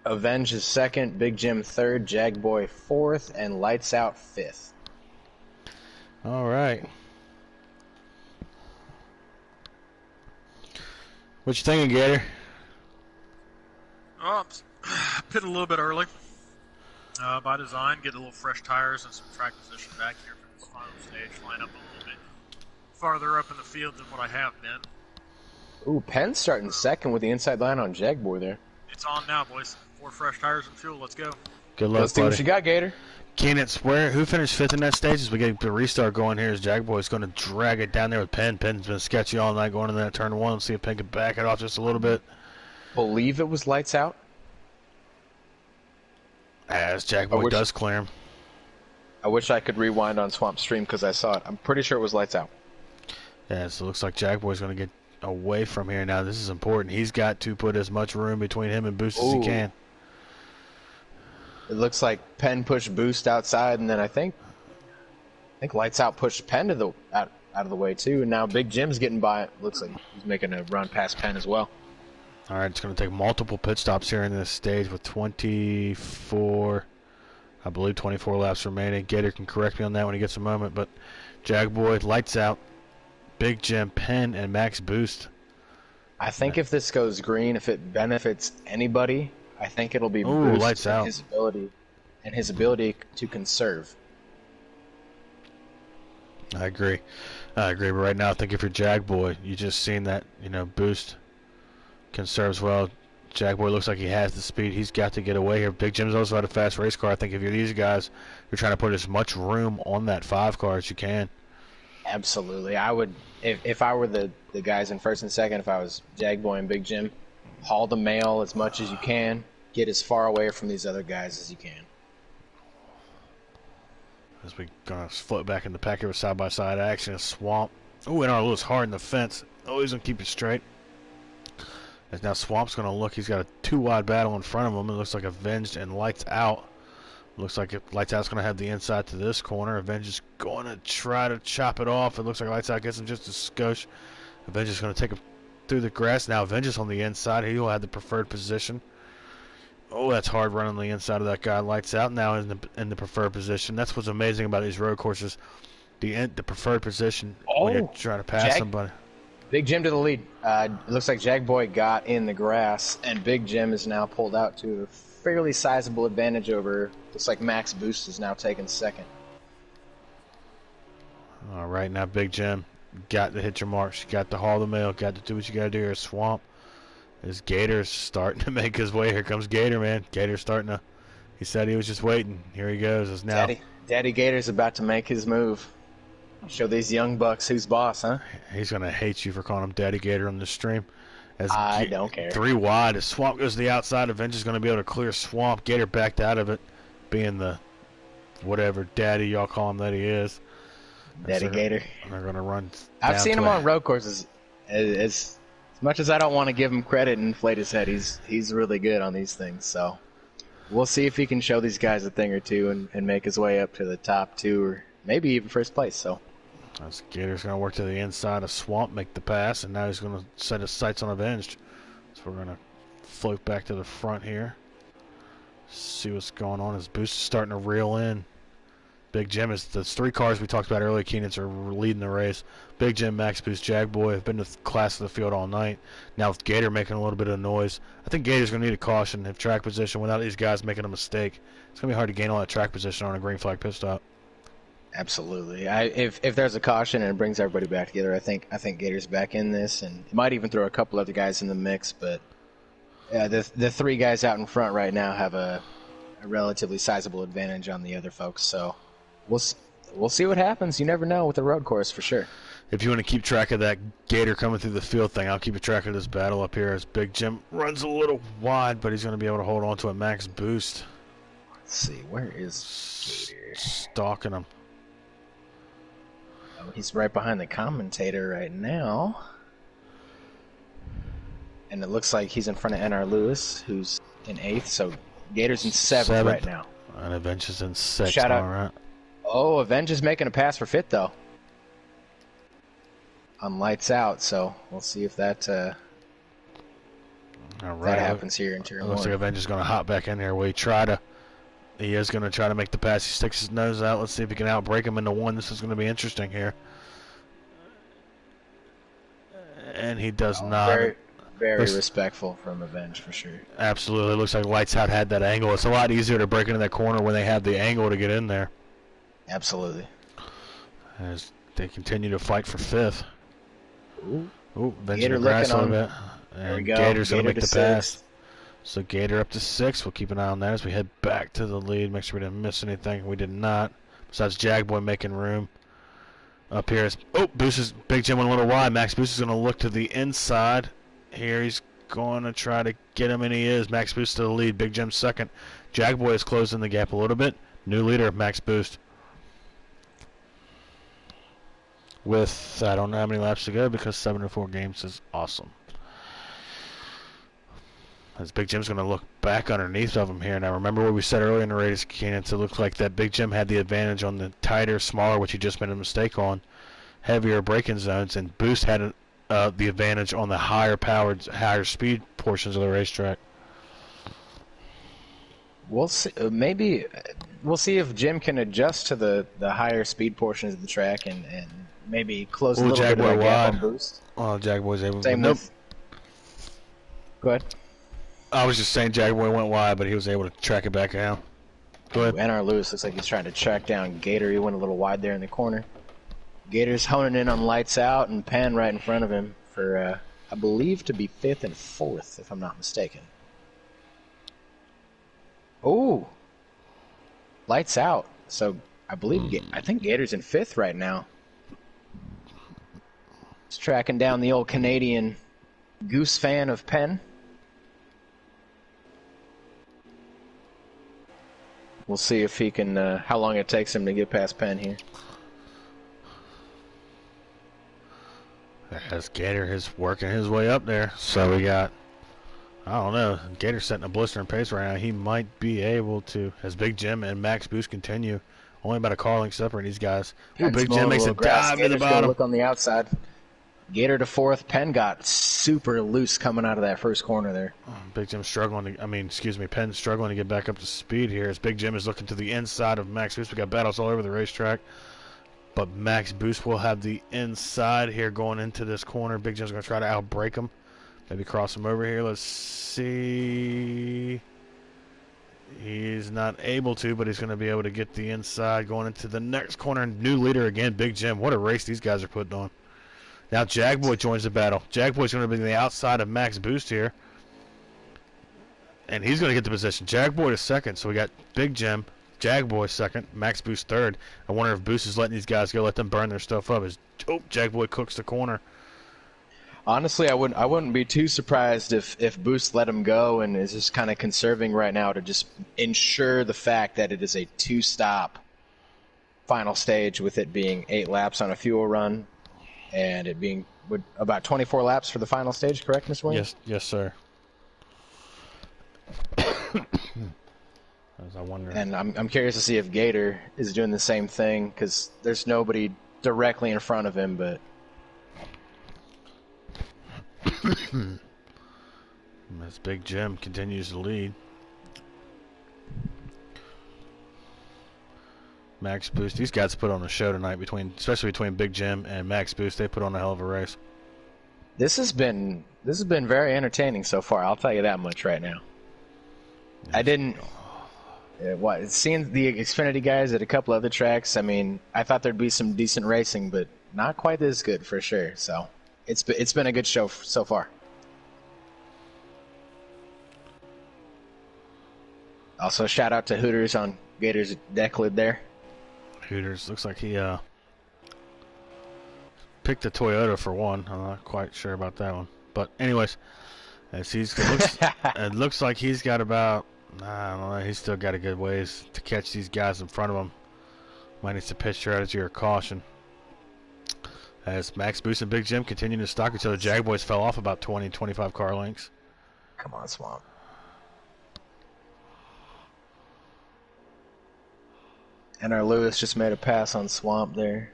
Avenge is second, Big Jim third, Jagboy fourth, and Lights Out fifth. All right. What you thinking, Gator? Oh, I'm pit a little bit early. By design, get a little fresh tires and some track position back here for this final stage. Line up a little bit farther up in the field than what I have been. Ooh, Penn's starting second with the inside line on Jagboy there. It's on now, boys. 4 fresh tires and fuel. Let's go. Good luck, Let's see what you got, Gator. Keenan, who finished fifth in that stage? As we get the restart going here, as Jagboy's going to drag it down there with Penn. Penn's been sketchy all night going into that turn one. Let's see if Penn can back it off just a little bit. Believe it was Lights Out. As Jagboy does clear him. I wish I could rewind on Swamp Stream because I saw it. I'm pretty sure it was Lights Out. Yeah, so it looks like Jagboy's going to get away from here now. This is important. He's got to put as much room between him and Boost as he can. It looks like Penn pushed Boost outside, and then I think Lights Out pushed Penn to out of the way too. And now Big Jim's getting by. It looks like he's making a run past Penn as well. All right, it's going to take multiple pit stops here in this stage with 24 laps remaining. Gator can correct me on that when he gets a moment, but Jagboy, Lights Out, Big Jim, Penn, and Max Boost. I think if this goes green, if it benefits anybody, I think it'll be Boost Lights Out. His ability to conserve. I agree. But right now, I think if you're Jagboy, you just seen that, Boost conserves well. Jagboy looks like he has the speed. He's got to get away here. Big Jim's also had a fast race car. I think if you're these guys, you're trying to put as much room on that 5 car as you can. Absolutely. I would, if I were the guys in first and second, if I was Jagboy and Big Jim, haul the mail as much as you can. Get as far away from these other guys as you can. As we're going to flip back in the pack here with side-by-side action. A Swamp. Oh, and Arlo's hard in the fence. Oh, he's going to keep it straight. As now Swamp's going to look. He's got a 2-wide battle in front of him. It looks like Avenged and Lights Out. Looks like Lights Out's going to have the inside to this corner. Avenged is going to try to chop it off. It looks like Lights Out gets him just a skosh. Avenged is going to take him through the grass. Now Avenged is on the inside. He'll have the preferred position. Oh, that's hard running on the inside of that guy. Lights Out now in the preferred position. That's what's amazing about these road courses. The preferred position when you're trying to pass somebody. Big Jim to the lead. It looks like Jagboy got in the grass, and Big Jim is now pulled out to a fairly sizable advantage over. Looks like Max Boost is now taking second. All right, now Big Jim got to hit your marks. You got to haul the mail. Got to do what you got to do here. Swamp. This Gator's starting to make his way. Here comes Gator, man. Gator's starting to. He said he was just waiting. Here he goes. It's now. Daddy Gator's about to make his move. Show these young bucks who's boss, huh? He's gonna hate you for calling him Daddy Gator on the stream. I don't care. 3 wide. As Swamp goes to the outside, Avenge is gonna be able to clear Swamp. Gator backed out of it, being the whatever daddy y'all call him that he is. Daddy Gator. They're gonna run. I've seen him on road courses. As much as I don't want to give him credit and inflate his head, he's really good on these things. So we'll see if he can show these guys a thing or two and make his way up to the top 2 or maybe even first place. So as Gator's going to work to the inside of Swamp, make the pass, and now he's going to set his sights on Avenged. So we're going to float back to the front here. See what's going on. His Boost is starting to reel in. Big Jim is the 3 cars we talked about earlier. Keenan's are leading the race. Big Jim, Max Boost, Jagboy have been the class of the field all night. Now with Gator making a little bit of noise, I think Gator's going to need a caution if track position without these guys making a mistake. It's going to be hard to gain all that track position on a green flag pit stop. Absolutely. If there's a caution and it brings everybody back together, I think Gator's back in this, and it might even throw a couple other guys in the mix. But the 3 guys out in front right now have a relatively sizable advantage on the other folks. So we'll see what happens. You never know with the road course for sure. If you want to keep track of that Gator coming through the field thing, I'll keep track of this battle up here as Big Jim runs a little wide, but he's going to be able to hold on to a Max Boost. Let's see, where is Gator? Stalking him. He's right behind the commentator right now. And it looks like he's in front of NR Lewis, who's in 8th. So Gator's in 7th right now. And Avenge is in 6th. Shout out. All right. Oh, Avenge is making a pass for 5th, though. On Lights Out. So we'll see if that All If right. that happens here in turn It looks one. like Avenge is going to hop back in here. He is going to try to make the pass. He sticks his nose out. Let's see if he can outbreak him into one. This is going to be interesting here. And he does not. Very, very respectful from Avenge for sure. Absolutely. Looks like Lights Out had that angle. It's a lot easier to break into that corner when they have the angle to get in there. Absolutely. As they continue to fight for fifth. Ooh, Avenge in the grass a little bit. There we And go. Gator's going to make the pass. 6. So Gator up to 6. We'll keep an eye on that as we head back to the lead. Make sure we didn't miss anything. We did not. Besides Jagboy making room. Up here is Big Jim went a little wide. Max Boost is going to look to the inside. Here he's going to try to get him, and he is. Max Boost to the lead. Big Jim second. Jagboy is closing the gap a little bit. New leader, Max Boost. With, I don't know how many laps to go because 7-4 games is awesome. As Big Jim's going to look back underneath of him here. Now, remember what we said earlier in the race, Keenan? It looked like that Big Jim had the advantage on the tighter, smaller, which he just made a mistake on, heavier braking zones, and Boost had the advantage on the higher-powered, higher-speed portions of the racetrack. We'll see. Maybe we'll see if Jim can adjust to the higher speed portions of the track and maybe close a little bit of that gap on Boost. Oh, Jagboy's able to. Same with. Go ahead. I was just saying Jagboy went wide, but he was able to track it back down. Go ahead. NR Lewis looks like he's trying to track down Gator. He went a little wide there in the corner. Gator's honing in on Lights Out and Penn right in front of him for, I believe, to be 5th and 4th, if I'm not mistaken. Oh, Lights Out. So I think Gator's in 5th right now. He's tracking down the old Canadian Goose fan of Penn. We'll see if he can, how long it takes him to get past Penn here. As Gator is working his way up there. So we got, I don't know, Gator's setting a blistering pace right now. He might be able to, as Big Jim and Max Boost continue. Only about a car length separating these guys. Ooh, Big Jim makes a dive to the bottom. Look on the outside. Gator to 4th. Penn got super loose coming out of that first corner there. Big Jim struggling to, Penn struggling to get back up to speed here as Big Jim is looking to the inside of Max Boost. We got battles all over the racetrack. But Max Boost will have the inside here going into this corner. Big Jim's going to try to outbreak him. Maybe cross him over here. Let's see. He's not able to, but he's going to be able to get the inside going into the next corner. New leader again, Big Jim. What a race these guys are putting on. Now Jagboy joins the battle. Jagboy's going to be on the outside of Max Boost here. And he's going to get the position. Jagboy is second, so we got Big Jim, Jagboy second, Max Boost third. I wonder if Boost is letting these guys go, let them burn their stuff up. Jagboy cooks the corner. Honestly, I wouldn't be too surprised if Boost let him go and is just kind of conserving right now to just ensure the fact that it is a 2-stop final stage, with it being 8 laps on a fuel run and it being about 24 laps for the final stage, correct, Mr. Williams? Yes, sir. As I wonder. And I'm curious to see if Gator is doing the same thing, because there's nobody directly in front of him, but as Big Jim continues to lead. Max Boost. These guys put on a show tonight, especially between Big Jim and Max Boost. They put on a hell of a race. This has been very entertaining so far. I'll tell you that much right now. I didn't. Seeing the Xfinity guys at a couple other tracks, I thought there'd be some decent racing, but not quite as good for sure. So it's been a good show so far. Also, shout out to Hooters on Gator's deck lid there. Hooters looks like he picked the Toyota for one. I'm not quite sure about that one, but anyways, as it looks like he's got about, I don't know, he's still got a good ways to catch these guys in front of him. Might need to pitch strategy or caution. As Max Boost and Big Jim continue to stalk each other, Jagboys fell off about 20-25 car lengths. Come on, Swamp. And our Lewis just made a pass on Swamp there.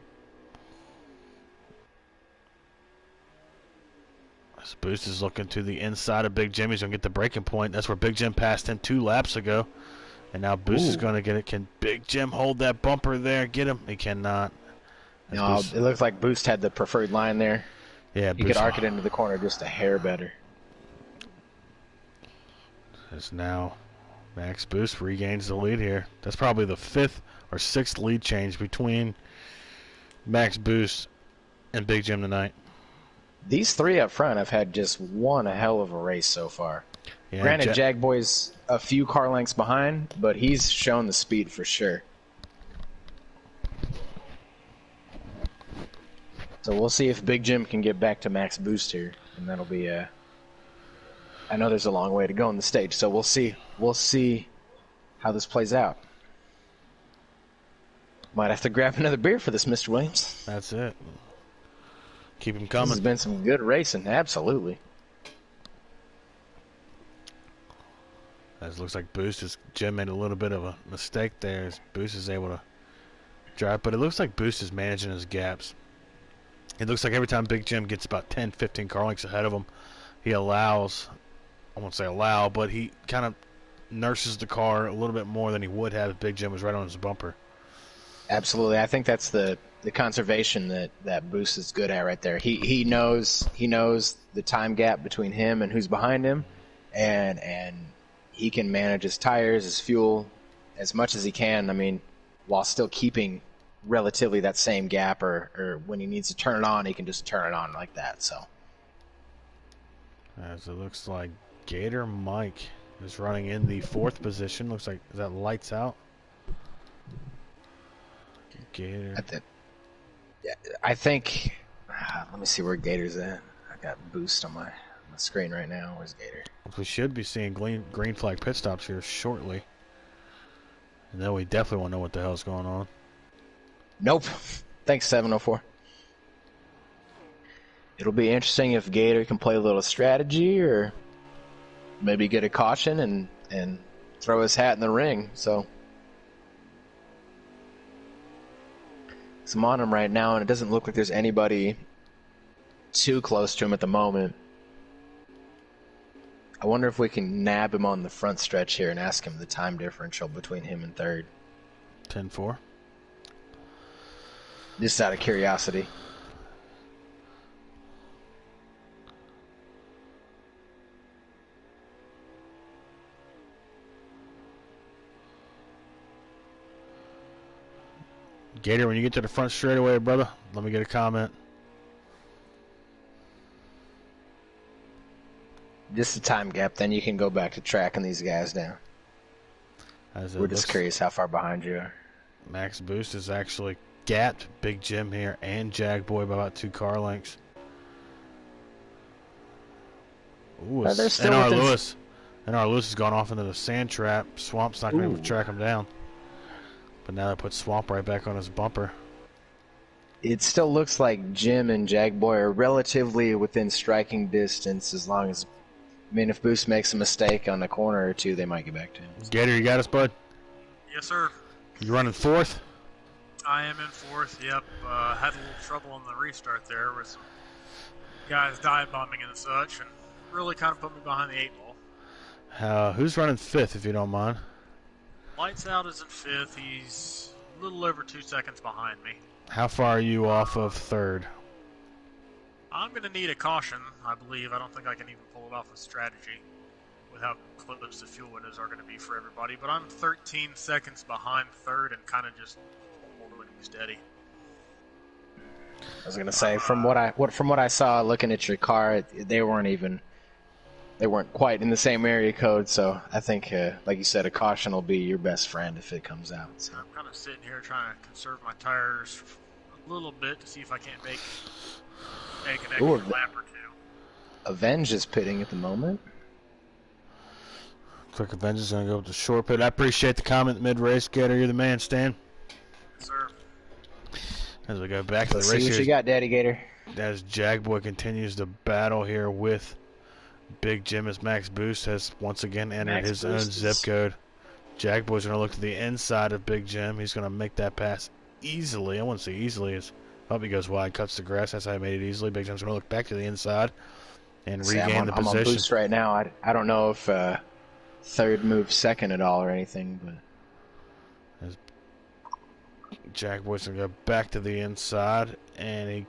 As Boost Boost is looking to the inside of Big Jim. He's going to get the breaking point. That's where Big Jim passed him 2 laps ago. And now Boost is going to get it. Can Big Jim hold that bumper there? Get him? He cannot. No, it looks like Boost had the preferred line there. Yeah, he could arc it into the corner just a hair better. As now Max Boost regains the lead here. That's probably the 5th or 6th lead change between Max Boost and Big Jim tonight. These 3 up front have had just one hell of a race so far. Yeah, granted, Jagboy's a few car lengths behind, but he's shown the speed for sure. So we'll see if Big Jim can get back to Max Boost here, and that'll be I know there's a long way to go on the stage, so we'll see. We'll see how this plays out. Might have to grab another beer for this, Mr. Williams. That's it. Keep him coming. This has been some good racing, absolutely. As it looks like Jim made a little bit of a mistake there. As Boost is able to drive, but it looks like Boost is managing his gaps. It looks like every time Big Jim gets about 10, 15 car lengths ahead of him, he allows, I won't say allow, but he kind of nurses the car a little bit more than he would have if Big Jim was right on his bumper. Absolutely. I think that's the conservation that Boost is good at right there. He knows the time gap between him and who's behind him, and he can manage his tires, his fuel as much as he can, I mean, while still keeping relatively that same gap, or when he needs to turn it on, he can just turn it on like that. So as it looks like Gator Mike is running in the 4th position. Looks like, is that lights out? Gator. I think let me see where Gator's at. I got Boost on my screen right now. Where's Gator? We should be seeing green flag pit stops here shortly. And then we definitely won't know what the hell's going on. Nope. Thanks, 704. It'll be interesting if Gator can play a little strategy or maybe get a caution and throw his hat in the ring. So I'm on him right now, and it doesn't look like there's anybody too close to him at the moment. I wonder if we can nab him on the front stretch here and ask him the time differential between him and 3rd. 10-4. Just out of curiosity. Gator, when you get to the front straightaway, brother, let me get a comment. Just a time gap, then you can go back to tracking these guys down. We're just curious how far behind you are. Max Boost is actually gapped Big Jim here and Jagboy by about 2 car lengths. Ooh, NR Lewis. NR Lewis has gone off into the sand trap. Swamp's not going to track him down. But now they put Swamp right back on his bumper. It still looks like Jim and Jagboy are relatively within striking distance, as long as, I mean, if Boost makes a mistake on a corner or two, they might get back to him. Gator, you got us, bud? Yes, sir. You running 4th? I am in 4th, yep. Had a little trouble on the restart there with some guys dive bombing and such, and really kind of put me behind the 8 ball. Who's running 5th, if you don't mind? Lights Out is in 5th. He's a little over 2 seconds behind me. How far are you off of 3rd? I'm going to need a caution, I believe. I don't think I can even pull it off with strategy with how close the fuel windows are going to be for everybody. But I'm 13 seconds behind 3rd and kind of just holding steady. I was going to say, from what I saw looking at your car, they weren't quite in the same area code, so I think, like you said, a caution will be your best friend if it comes out. So. I'm kind of sitting here trying to conserve my tires a little bit to see if I can't make an extra lap or 2. Avenge is pitting at the moment. Looks like Avenge is going to go with the short pit. I appreciate the comment mid-race, Gator. You're the man, Stan. Yes, sir. As we go back to the race here. See what you got, Daddy Gator. As Jagboy continues to battle here with Big Jim, as Max Boost has once again entered his own zip code. Jagboy's going to look to the inside of Big Jim. He's going to make that pass easily. I wouldn't say easily. I hope he goes wide, cuts the grass. That's how he made it easily. Big Jim's going to look back to the inside. and See, regain the I'm on position. boost right now. I don't know if third moves second at all or anything, but Jack Boy's going to go back to the inside, and he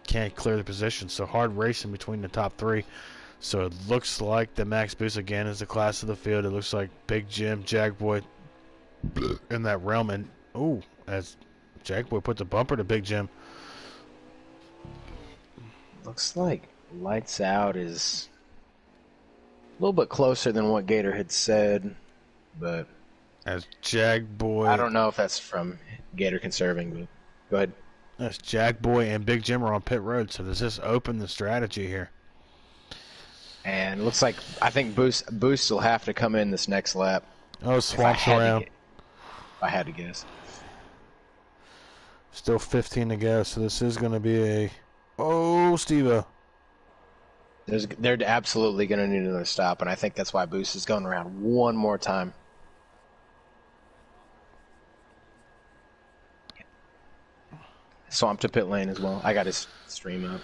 can't clear the position. So hard racing between the top three. So it looks like the max boost again is the class of the field. It looks like Big Jim, Jack Boy in that realm. And, as Jack Boy put the bumper to Big Jim. looks like Lights Out is a little bit closer than what Gator had said, but As Jag Boy. I don't know if that's from Gator conserving, but go ahead. As Jag Boy and Big Jim are on pit road. So does this open the strategy here? And it looks like I think Boost will have to come in this next lap. Oh, swamps around. If I had to guess. Still 15 to go, so this is going to be a... Oh, Steve-O. They're absolutely going to need another stop, and I think that's why Boost is going around one more time. Swamp to pit lane as well. I got his stream up.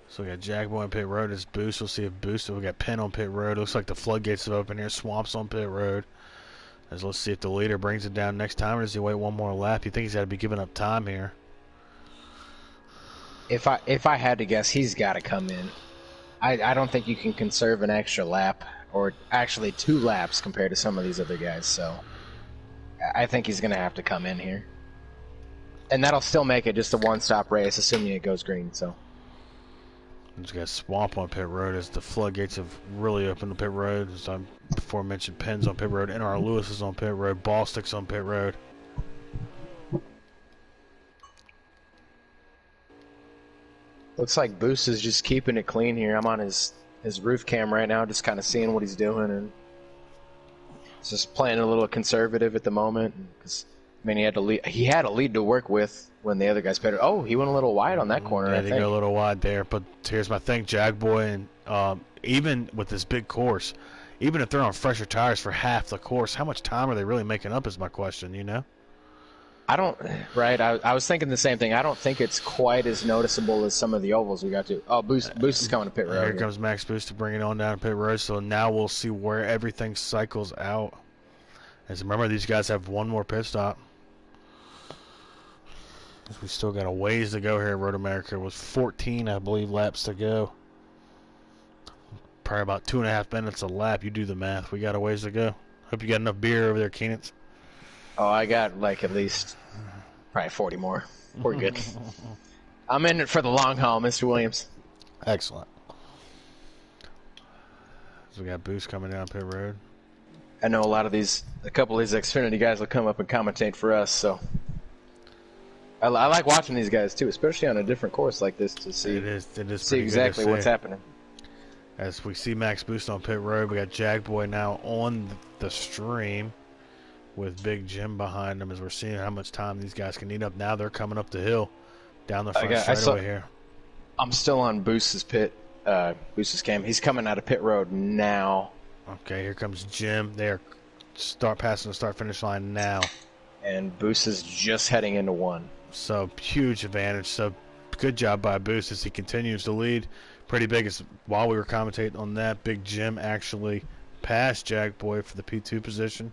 So we got Jaguar on pit road as Boost. We'll see if Boost. We got Penn on pit road. Looks like the floodgates have opened here. Swamp's on pit road. As let's see if the leader brings it down next time, or does he wait one more lap? You think he's got to be giving up time here? If I had to guess, he's got to come in. I don't think you can conserve an extra lap, or actually 2 laps compared to some of these other guys. So I think he's going to have to come in here, and that'll still make it just a one-stop race, assuming it goes green. So. Just got Swamp on pit road as the floodgates have really opened the pit road. As I before mentioned, Penn's on pit road, NR Lewis is on pit road, Ballstick's on pit road. Looks like Boost is just keeping it clean here. I'm on his roof cam right now, just kind of seeing what he's doing, and just playing a little conservative at the moment. Because I mean, he had a lead to work with when the other guys pitted. Oh, he went a little wide on that corner. Yeah, I they think. go a little wide there. But here's my thing, Jagboy, and even with this big course, even if they're on fresher tires for half the course, how much time are they really making up is my question, you know? I don't, right, I was thinking the same thing. I don't think it's quite as noticeable as some of the ovals we got to. Oh, Boost is coming to pit road. Here comes Max Boost to bring it on down to pit road. So now we'll see where everything cycles out. As remember, these guys have one more pit stop. We still got a ways to go here at Road America. It was 14, I believe, laps to go. Probably about 2.5 minutes a lap. You do the math. We got a ways to go. Hope you got enough beer over there, Keenan. Oh, I got like at least probably 40 more. We're good. I'm in it for the long haul, Mr. Williams. Excellent. So we got Boost coming down pit road. I know a couple of these Xfinity guys will come up and commentate for us, so I like watching these guys too, especially on a different course like this to see see exactly what's happening. As we see Max Boost on pit road, we got Jagboy now on the stream with Big Jim behind them as we're seeing how much time these guys can eat up. Now they're coming up the hill down the front straightaway here. I'm still on Boost's cam. He's coming out of pit road now. Okay, here comes Jim. They're passing the start-finish line now. And Boost is just heading into 1. So, huge advantage. So, good job by Boost as he continues to lead. Pretty big. As while we were commentating on that, Big Jim actually passed Jagboy for the P2 position.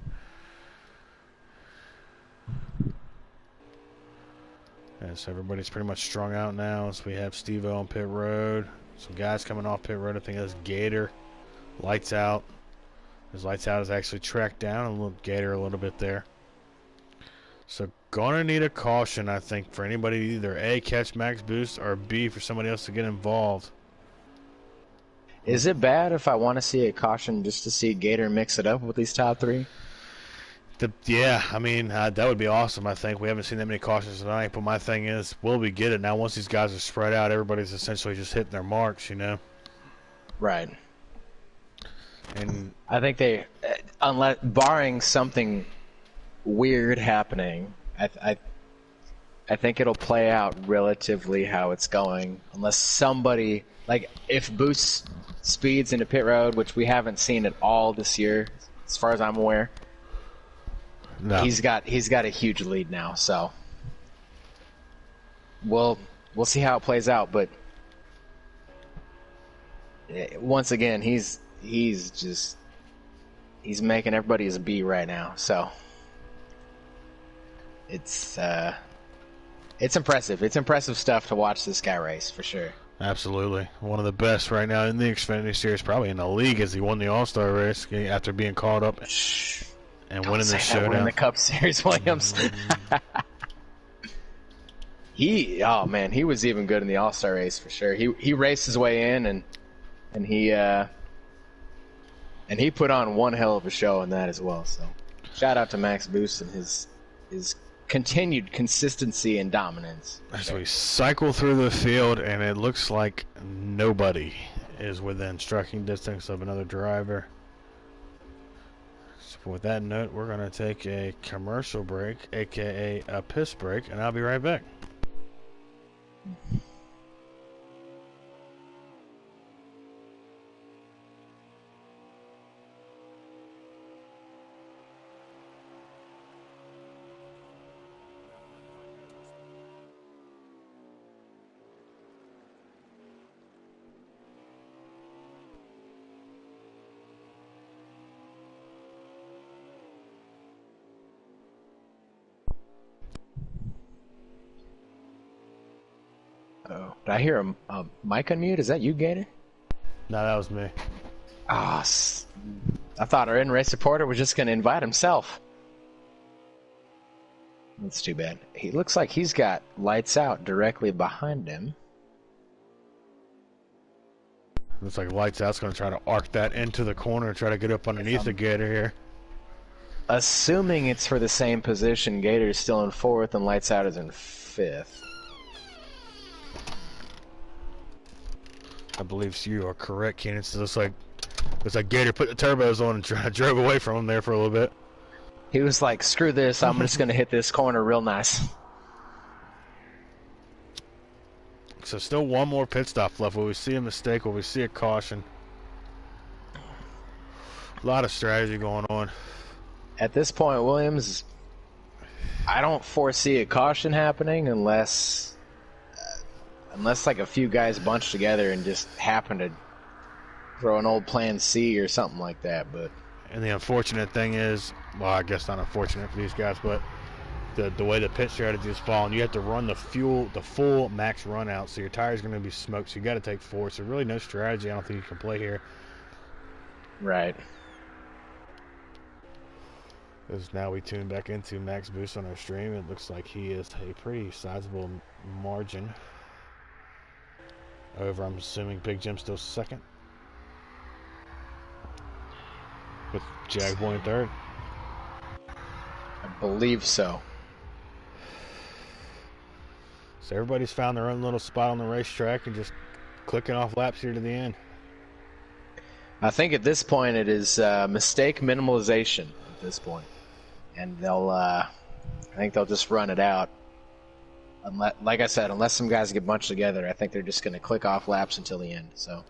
And so everybody's pretty much strung out now. So we have Steve-O on pit road. Some guys coming off pit road. I think that's Gator. Lights Out. His Lights Out is actually tracked down. A little Gator a little bit there. So gonna need a caution, I think, for anybody to either A, catch Max Boost, or B, for somebody else to get involved. Is it bad if I want to see a caution just to see Gator mix it up with these top 3? Yeah, I mean, that would be awesome, I think. We haven't seen that many cautions tonight, but my thing is, will we get it? Now, once these guys are spread out, everybody's essentially just hitting their marks, you know? Right. And I think unless barring something weird happening, I think it'll play out relatively how it's going, unless somebody, like if Boost speeds into pit road, which we haven't seen at all this year, as far as I'm aware. No. He's got a huge lead now, so we'll see how it plays out. But once again, he's making everybody his B right now. So it's impressive. It's impressive stuff to watch this guy race for sure. Absolutely. One of the best right now in the Xfinity Series, probably in the league, as he won the All-Star race after being called up and winning the showdown. Winning the Cup Series, Williams. He was even good in the All-Star race for sure. He raced his way in and he put on one hell of a show in that as well. So shout out to Max Boost and his continued consistency and dominance. So we cycle through the field, and it looks like nobody is within striking distance of another driver. So with that note, we're going to take a commercial break, aka a piss break, and I'll be right back. Oh, did I hear a mic unmute? Is that you, Gator? No, that was me. I thought our in-race reporter was just going to invite himself. That's too bad. He looks like he's got lights out directly behind him. Looks like lights out's going to try to arc that into the corner and try to get up underneath the Gator here. Assuming it's for the same position, Gator is still in 4th and lights out is in 5th. I believe you are correct, Keenan. It looks like Gator put the turbos on and drove away from him there for a little bit. He was like, screw this, I'm just going to hit this corner real nice. So still one more pit stop left. Will we see a mistake? Will we see a caution? A lot of strategy going on. At this point, Williams, I don't foresee a caution happening unless like a few guys bunch together and just happen to throw an old plan C or something like that. And the unfortunate thing is, well, I guess not unfortunate for these guys, but the way the pit strategy is falling, you have to run the full max run out, so your tire's going to be smoked, so you got to take 4. So really no strategy I don't think you can play here. Right. As now we tune back into Max Boost on our stream, it looks like he is a pretty sizable margin over, I'm assuming, Big Jim still second, with Jagboy in 3rd. I believe so. So everybody's found their own little spot on the racetrack and just clicking off laps here to the end. I think at this point it is mistake minimalization at this point. And I think they'll just run it out. Unless, like I said, unless some guys get bunched together, I think they're just going to click off laps until the end. So,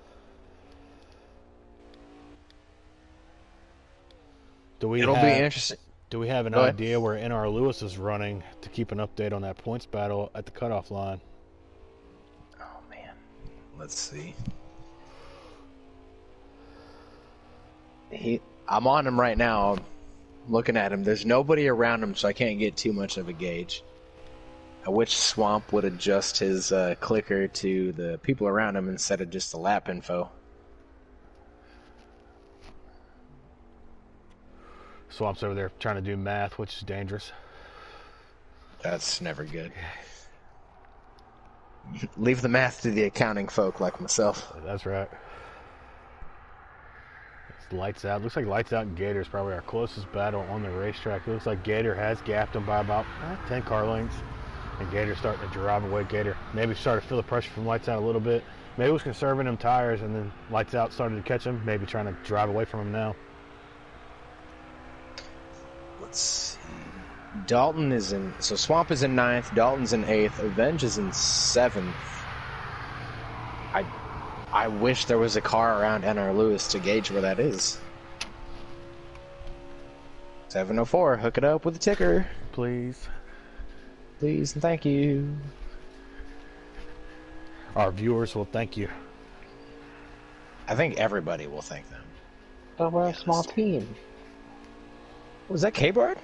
it'll be interesting. Do we have an idea where NR Lewis is running to keep an update on that points battle at the cutoff line? Oh man, let's see. I'm on him right now. I'm looking at him. There's nobody around him, so I can't get too much of a gauge. I wish Swamp would adjust his clicker to the people around him instead of just the lap info. Swamp's over there trying to do math, which is dangerous. That's never good. Leave the math to the accounting folk like myself. That's right. It's lights out. Looks like lights out and Gator is probably our closest battle on the racetrack. It looks like Gator has gapped him by about 10 car lengths. And Gator's starting to drive away. Gator maybe started to feel the pressure from lights out a little bit. Maybe it was conserving them tires, and then lights out started to catch him. Maybe trying to drive away from him now. Let's see. Dalton is in. So Swamp is in 9th. Dalton's in 8th. Avenge is in 7th. I wish there was a car around NR Lewis to gauge where that is. 704. Hook it up with a ticker, please. Please and thank you. Our viewers will thank you. I think everybody will thank them. But we're a small team. Was that K-Bard?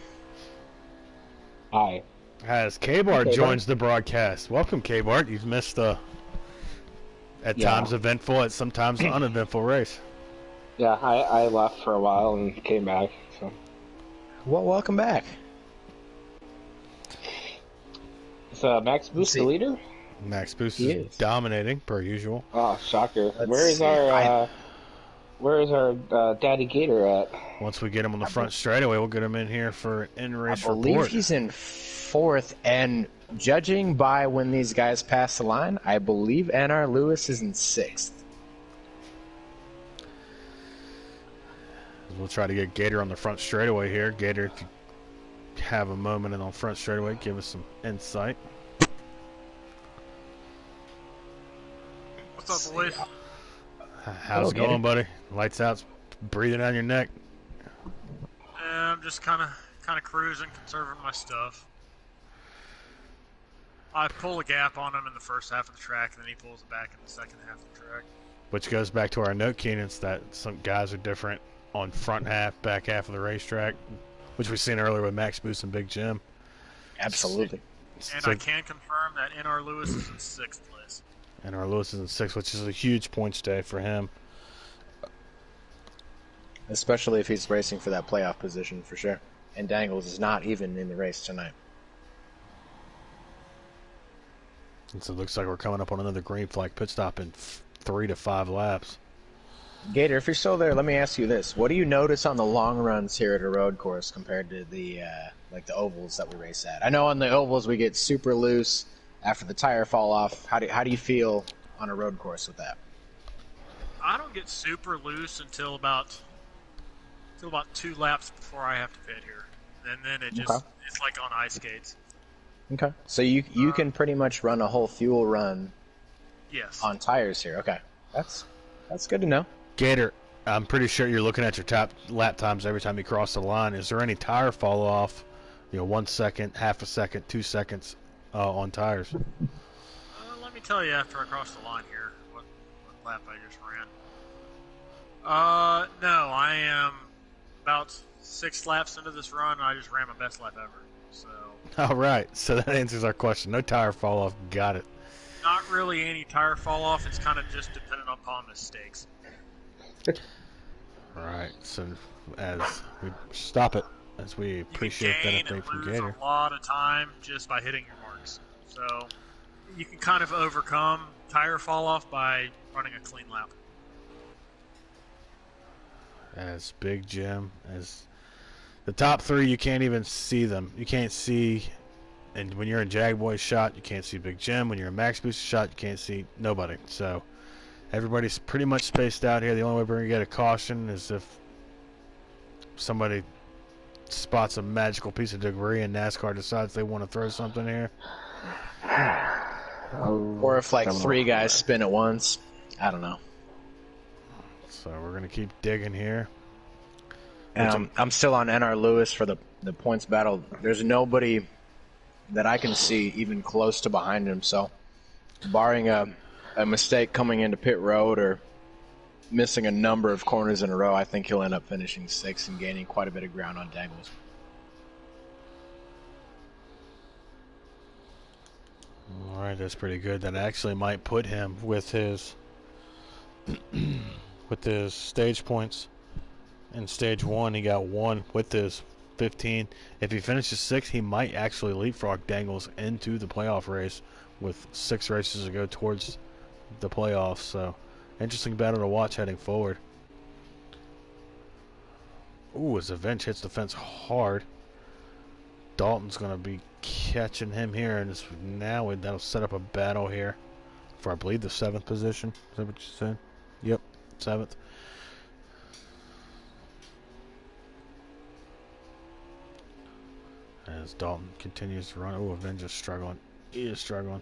Hi. As K-Bart Okay, joins the broadcast. Welcome, K-Bart. You've missed at times eventful, at sometimes uneventful race. Yeah, I left for a while and came back. So. Well, welcome back. Is Max Boost the leader? Max Boost He is is. dominating, per usual. Oh, shocker. Let's Where is see. our Daddy Gator at? Once we get him on the front straightaway, we'll get him in here for an in-race I believe report. he's in 4th, and judging by when these guys pass the line, I believe NR Lewis is in 6th. We'll try to get Gator on the front straightaway here. Gator, if you have a moment on the front straightaway, give us some insight. What's up, boys? How's it going, buddy? Lights out, breathing down your neck. I'm just kind of cruising, conserving my stuff. I pull a gap on him in the first half of the track, and then he pulls it back in the second half of the track. Which goes back to our note, Keenan, it's that some guys are different on front half, back half of the racetrack, which we've seen earlier with Max Boost and Big Jim. Absolutely. And I can confirm that NR Lewis is in 6th place. NR Lewis is in 6th, which is a huge points day for him. Especially if he's racing for that playoff position, for sure. And Dangles is not even in the race tonight. And so it looks like we're coming up on another green flag pit stop in 3 to 5 laps. Gator, if you're still there, let me ask you this. What do you notice on the long runs here at a road course compared to the the ovals that we race at? I know on the ovals we get super loose after the tire fall off. How do you feel on a road course with that? I don't get super loose until about 2 laps before I have to pit here, and then it's like on ice skates. Okay. So you can pretty much run a whole fuel run. Yes. On tires here. Okay. That's good to know. Gator, I'm pretty sure you're looking at your top lap times every time you cross the line. Is there any tire fall off? 1 second, half a second, 2 seconds on tires? Let me tell you after I cross the line here what lap I just ran. No, I am about 6 laps into this run. I just ran my best lap ever. So. All right, so that answers our question. No tire fall off. Got it. Not really any tire fall off. It's kind of just dependent upon mistakes. Right. So as we stop it, as we appreciate that update from Gator. You can lose a lot of time just by hitting your marks. So you can kind of overcome tire fall off by running a clean lap. As Big Jim, as the top 3, you can't even see them. You can't see, and when you're in Jag Boy's shot, you can't see Big Jim. When you're in Max Boost shot, you can't see nobody. So everybody's pretty much spaced out here. The only way we're going to get a caution is if somebody spots a magical piece of debris and NASCAR decides they want to throw something here. Or if 3 guys spin at once. I don't know. So we're going to keep digging here. I'm still on NR Lewis for the points battle. There's nobody that I can see even close to behind him. So barring a mistake coming into pit road or missing a number of corners in a row, I think he'll end up finishing 6th and gaining quite a bit of ground on Dangles. All right, that's pretty good. That actually might put him with his stage points. In stage 1, he got 1 with his 15. If he finishes 6th, he might actually leapfrog Dangles into the playoff race with 6 races to go towards the playoffs. So, interesting battle to watch heading forward. Ooh, as Avenge hits the fence hard. Dalton's going to be catching him here, and now that'll set up a battle here for, I believe, the 7th position. Is that what you said? Yep, 7th. As Dalton continues to run. Oh, Avenge is struggling. He is struggling.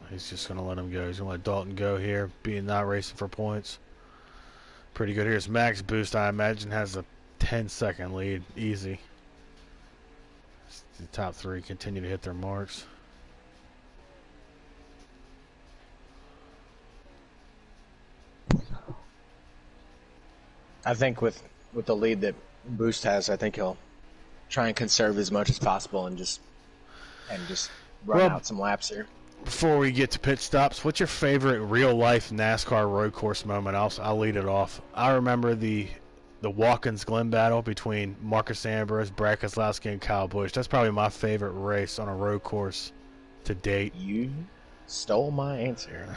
He's just going to let him go. He's going to let Dalton go here, being not racing for points. Pretty good. Here's Max Boost, I imagine, has a 10-second lead. Easy. The top 3 continue to hit their marks. I think with the lead that Boost has, I think he'll try and conserve as much as possible and just run out some laps here. Before we get to pit stops, what's your favorite real-life NASCAR road course moment? I'll lead it off. I remember the Watkins Glen battle between Marcus Ambrose, Brad Keselowski, and Kyle Busch. That's probably my favorite race on a road course to date. You stole my answer.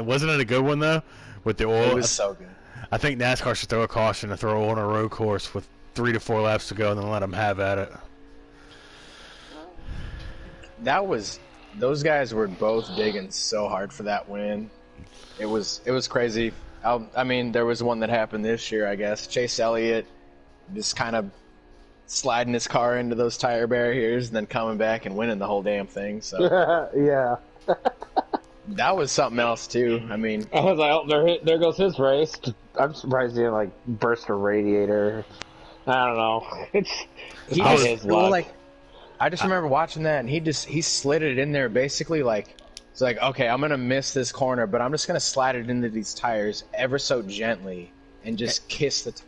Wasn't it a good one, though? With the oil? It was so good. I think NASCAR should throw a caution to throw on a road course with 3 to 4 laps to go and then let them have at it. Those guys were both digging so hard for that win. It was crazy. I mean, there was one that happened this year, I guess. Chase Elliott just kind of sliding his car into those tire barriers and then coming back and winning the whole damn thing. So Yeah. that was something else too. I mean, I was like, oh, there goes his race. I'm surprised he didn't like burst a radiator. I don't know. I just remember watching that, and he slid it in there basically like, it's like, okay, I'm gonna miss this corner, but I'm just gonna slide it into these tires ever so gently and just kiss the.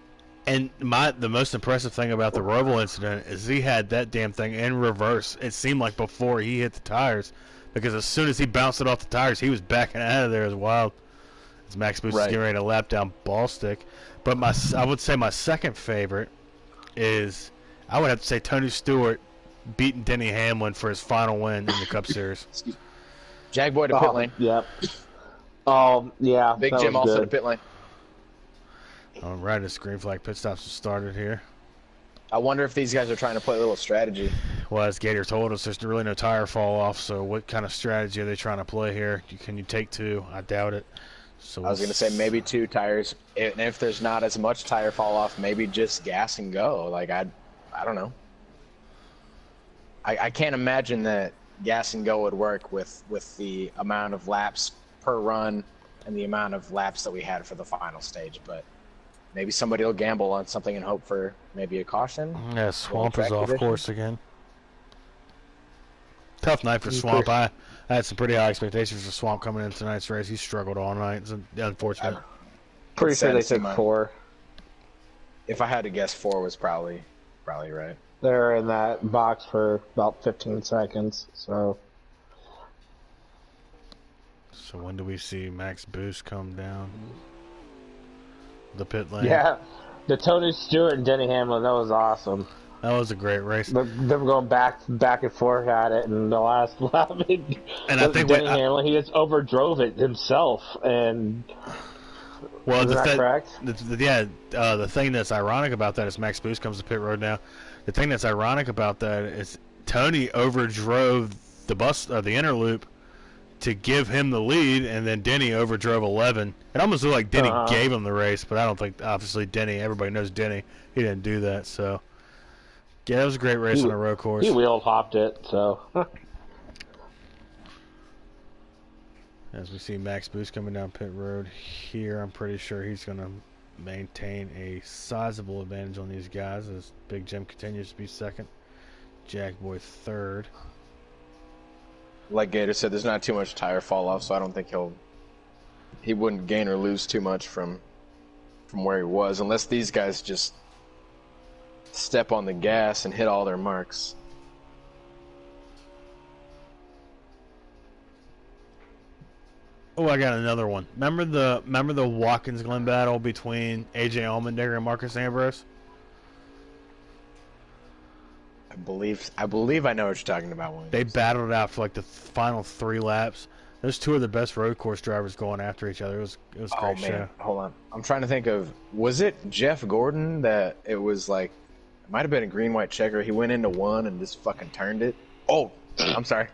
And the most impressive thing about the Roval incident is he had that damn thing in reverse. It seemed like before he hit the tires, because as soon as he bounced it off the tires, he was backing out of there as wild. As Max Boost is getting ready to lap down ball stick. But I would say my second favorite is, I would have to say Tony Stewart beating Denny Hamlin for his final win in the Cup Series. Jagboy to pit lane. Yep. Oh, yeah. Big Jim also to pit lane. All right, this green flag pit stops have started here. I wonder if these guys are trying to play a little strategy. Well, as Gator told us, there's really no tire fall off, so what kind of strategy are they trying to play here? Can you take 2? I doubt it. So I was going to say maybe 2 tires. And if there's not as much tire fall off, maybe just gas and go. Like, I don't know. I can't imagine that gas and go would work with the amount of laps per run and the amount of laps that we had for the final stage. But maybe somebody will gamble on something and hope for maybe a caution. Yeah, Swamp is off course again. Tough night for Swamp. I had some pretty high expectations for Swamp coming into tonight's race. He struggled all night. It's unfortunate. Pretty sure they took 4. If I had to guess, 4 was probably right. They're in that box for about 15 seconds, so. So when do we see Max Boost come down the pit lane? Yeah, the Tony Stewart and Denny Hamlin, that was awesome. That was a great race. Them going back and forth at it in the last lap. And I think Denny Hamlin, he just overdrove it himself, and well, is that correct? The thing that's ironic about that is Max Boost comes to pit road now. The thing that's ironic about that is Tony overdrove the inner loop to give him the lead, and then Denny overdrove 11. It almost looked like Denny gave him the race, but I don't think, obviously, everybody knows Denny. He didn't do that, so. Yeah, that was a great race on a road course. He wheel hopped it, so. As we see Max Boost coming down pit road here, I'm pretty sure he's going to maintain a sizable advantage on these guys as Big Jim continues to be second, Jackboy third. Like Gator said, there's not too much tire fall off, so I don't think he wouldn't gain or lose too much from where he was, unless these guys just step on the gas and hit all their marks. Oh, I got another one. Remember the Watkins Glen battle between AJ Allmendinger and Marcus Ambrose? I believe I know what you're talking about. Williams. They battled it out for like the final 3 laps. There's 2 of the best road course drivers going after each other. It was a great show. Hold on. I'm trying to think of, was it Jeff Gordon that it was like, it might have been a green-white checker. He went into one and just fucking turned it. Oh, I'm sorry.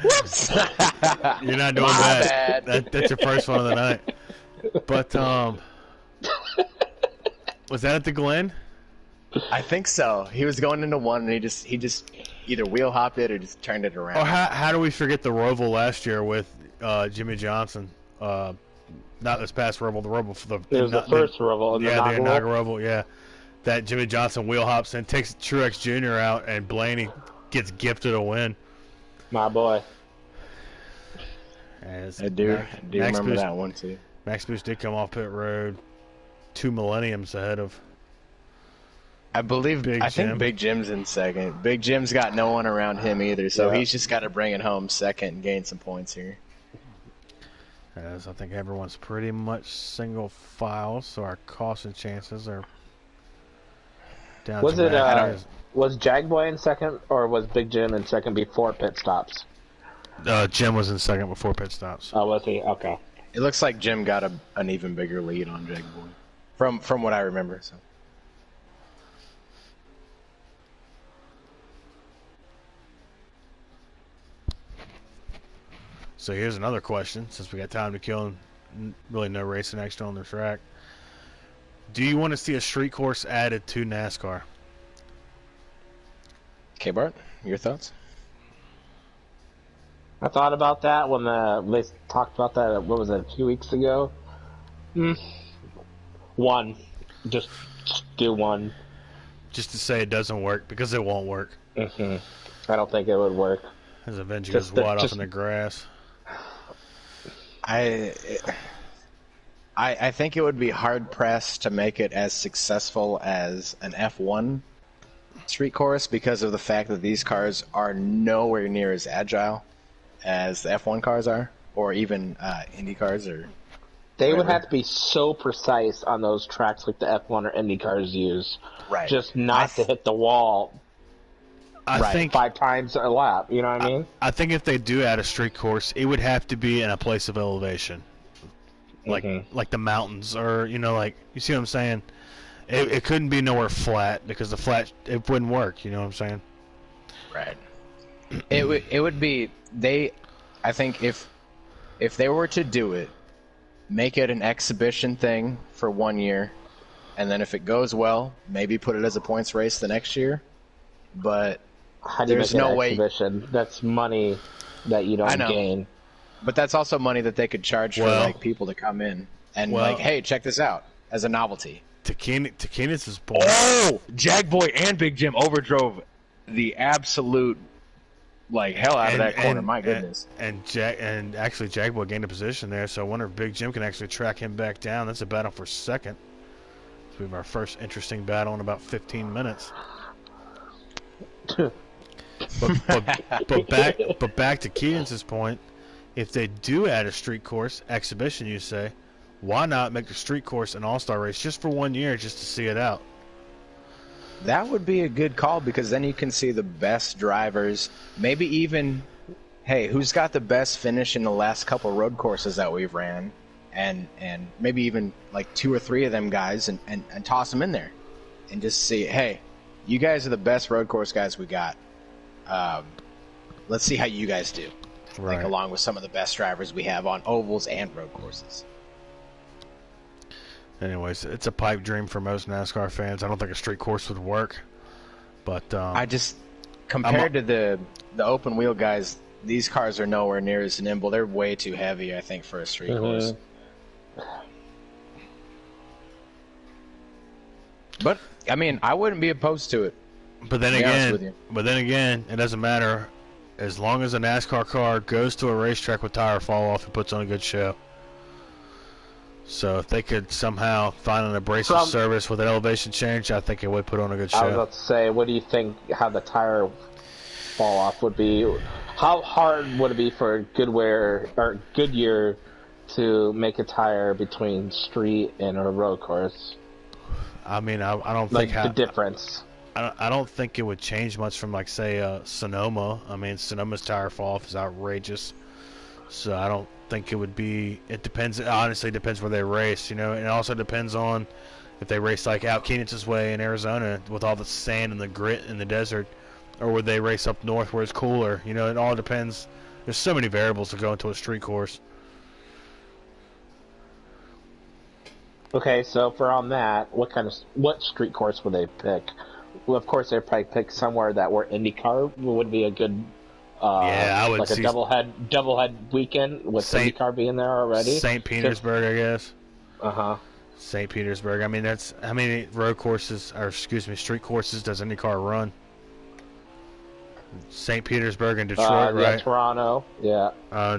Whoops. You're not doing bad. That's your first one of the night. But was that at the Glen? I think so. He was going into one and he just either wheel hopped it or just turned it around. Oh, how do we forget the Roval last year with Jimmy Johnson? Not this past Roval, the Roval for the first Roval. The inaugural Roval. Yeah, that Jimmy Johnson wheel hops and takes Truex Jr. out, and Blaney gets gifted a win. My boy. As I do Max remember Boost, that one too. Max Boost did come off pit road 2 millenniums ahead of I Jim. think Big Jim's in second. Big Jim's got no one around him either, so he's just got to bring it home second and gain some points here. As I think everyone's pretty much single file, so our caution chances are down Was to it was Jagboy in second, or was Big Jim in second before pit stops? Jim was in second before pit stops. Oh, was he? Okay. It looks like Jim got an even bigger lead on Jagboy, from what I remember. So here's another question, since we got time to kill and really no racing action on the track. Do you want to see a street course added to NASCAR? Okay, Bart, your thoughts? I thought about that when they talked about that. What was it, a few weeks ago? One, just do one. Just to say it doesn't work, because it won't work. I don't think it would work. As Avenger goes wide off in the grass. I think it would be hard pressed to make it as successful as an F1 street course because of the fact that these cars are nowhere near as agile as the F1 cars are, or even Indy cars. They would have to be so precise on those tracks like the F1 or Indy cars use, right? Just not to hit the wall. I think 5 times a lap. You know what I mean? I think if they do add a street course, it would have to be in a place of elevation, like the mountains, or like, you see what I'm saying? It couldn't be nowhere flat, because the flat, it wouldn't work. You know what I'm saying? Right. It would be I think if they were to do it, make it an exhibition thing for 1 year, and then if it goes well, maybe put it as a points race the next year. But how do you there's make no an way. Exhibition? That's money that you don't gain. But that's also money that they could charge for people to come in and hey, check this out as a novelty. To Keenan's point. Oh, Jagboy and Big Jim overdrove the absolute hell out of that corner. My goodness. And actually Jagboy gained a position there, so I wonder if Big Jim can actually track him back down. That's a battle for second. So we have our first interesting battle in about 15 minutes. but back to Keenan's point, if they do add a street course exhibition, you say, why not make the street course an all-star race just for 1 year, just to see it out? That would be a good call, because then you can see the best drivers, maybe even, hey, who's got the best finish in the last couple road courses that we've ran, and maybe even 2 or 3 of them guys, and toss them in there, and just see, hey, you guys are the best road course guys we got. Let's see how you guys do, right, along with some of the best drivers we have on ovals and road courses. Anyways, it's a pipe dream for most NASCAR fans. I don't think a street course would work, but I just, compared to the open wheel guys, these cars are nowhere near as nimble. They're way too heavy, I think, for a street course. But I mean, I wouldn't be opposed to it. But then again, it doesn't matter as long as a NASCAR car goes to a racetrack with tire fall off and puts on a good show. So if they could somehow find an abrasive service with an elevation change, I think it would put on a good show. I was about to say, what do you think how the tire fall off would be? How hard would it be for Goodyear to make a tire between street and a road course? I mean, I don't think the difference. I don't think it would change much from say Sonoma. I mean, Sonoma's tire fall off is outrageous, so I don't think it would be. It depends. It honestly depends where they race, and it also depends on if they race out Keenan's way in Arizona with all the sand and the grit in the desert, or would they race up north where it's cooler. It all depends. There's so many variables to go into a street course. Okay, so on that, what street course would they pick? Well, of course, they'd probably pick somewhere where IndyCar would be a good. I would see a double head weekend with IndyCar being there already. St. Petersburg, I guess. St. Petersburg. I mean, that's how many street courses does IndyCar run? St. Petersburg and Detroit, Yeah, right? Toronto. Yeah.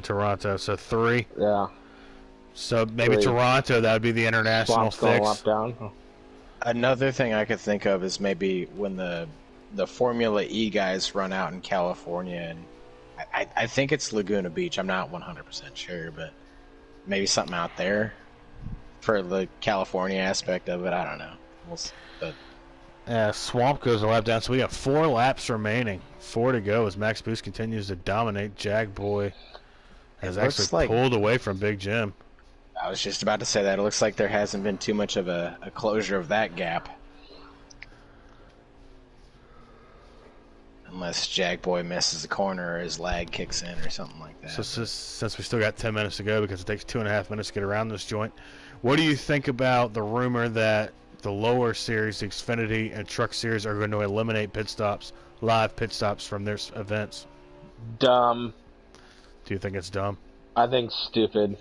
Toronto. So 3. Yeah. So maybe 3. Toronto, that would be the international Swamp's going fix. up down. Another thing I could think of is maybe when the Formula E guys run out in California, and I think it's Laguna Beach. I'm not 100% sure, but maybe something out there for the California aspect of it. I don't know. But Swamp goes a lap down, so we got 4 laps remaining. 4 to go as Max Boost continues to dominate. Jagboy has actually pulled away from Big Jim. I was just about to say that. It looks like there hasn't been too much of a closure of that gap. Unless Jagboy misses a corner or his lag kicks in or something like that. So since we still got 10 minutes to go, because it takes 2.5 minutes to get around this joint, what do you think about the rumor that the lower series, the Xfinity and Truck Series, are going to eliminate live pit stops from their events? Dumb. Do you think it's dumb? I think stupid.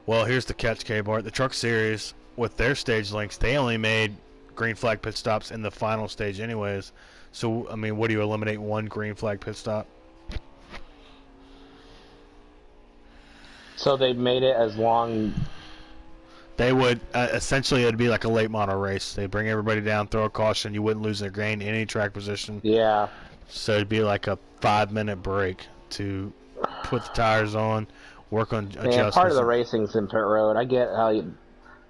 Well, here's the catch, K-Bart. The Truck Series, with their stage links, they only made green flag pit stops in the final stage anyways. So, I mean, what do you eliminate 1 green flag pit stop? So they made it as long... They would, essentially, it would be like a late model race. They bring everybody down, throw a caution, you wouldn't lose or gain any track position. Yeah. So it'd be like a 5-minute break to put the tires on, work on adjustments. Yeah, part of the racing's in pit road. I get how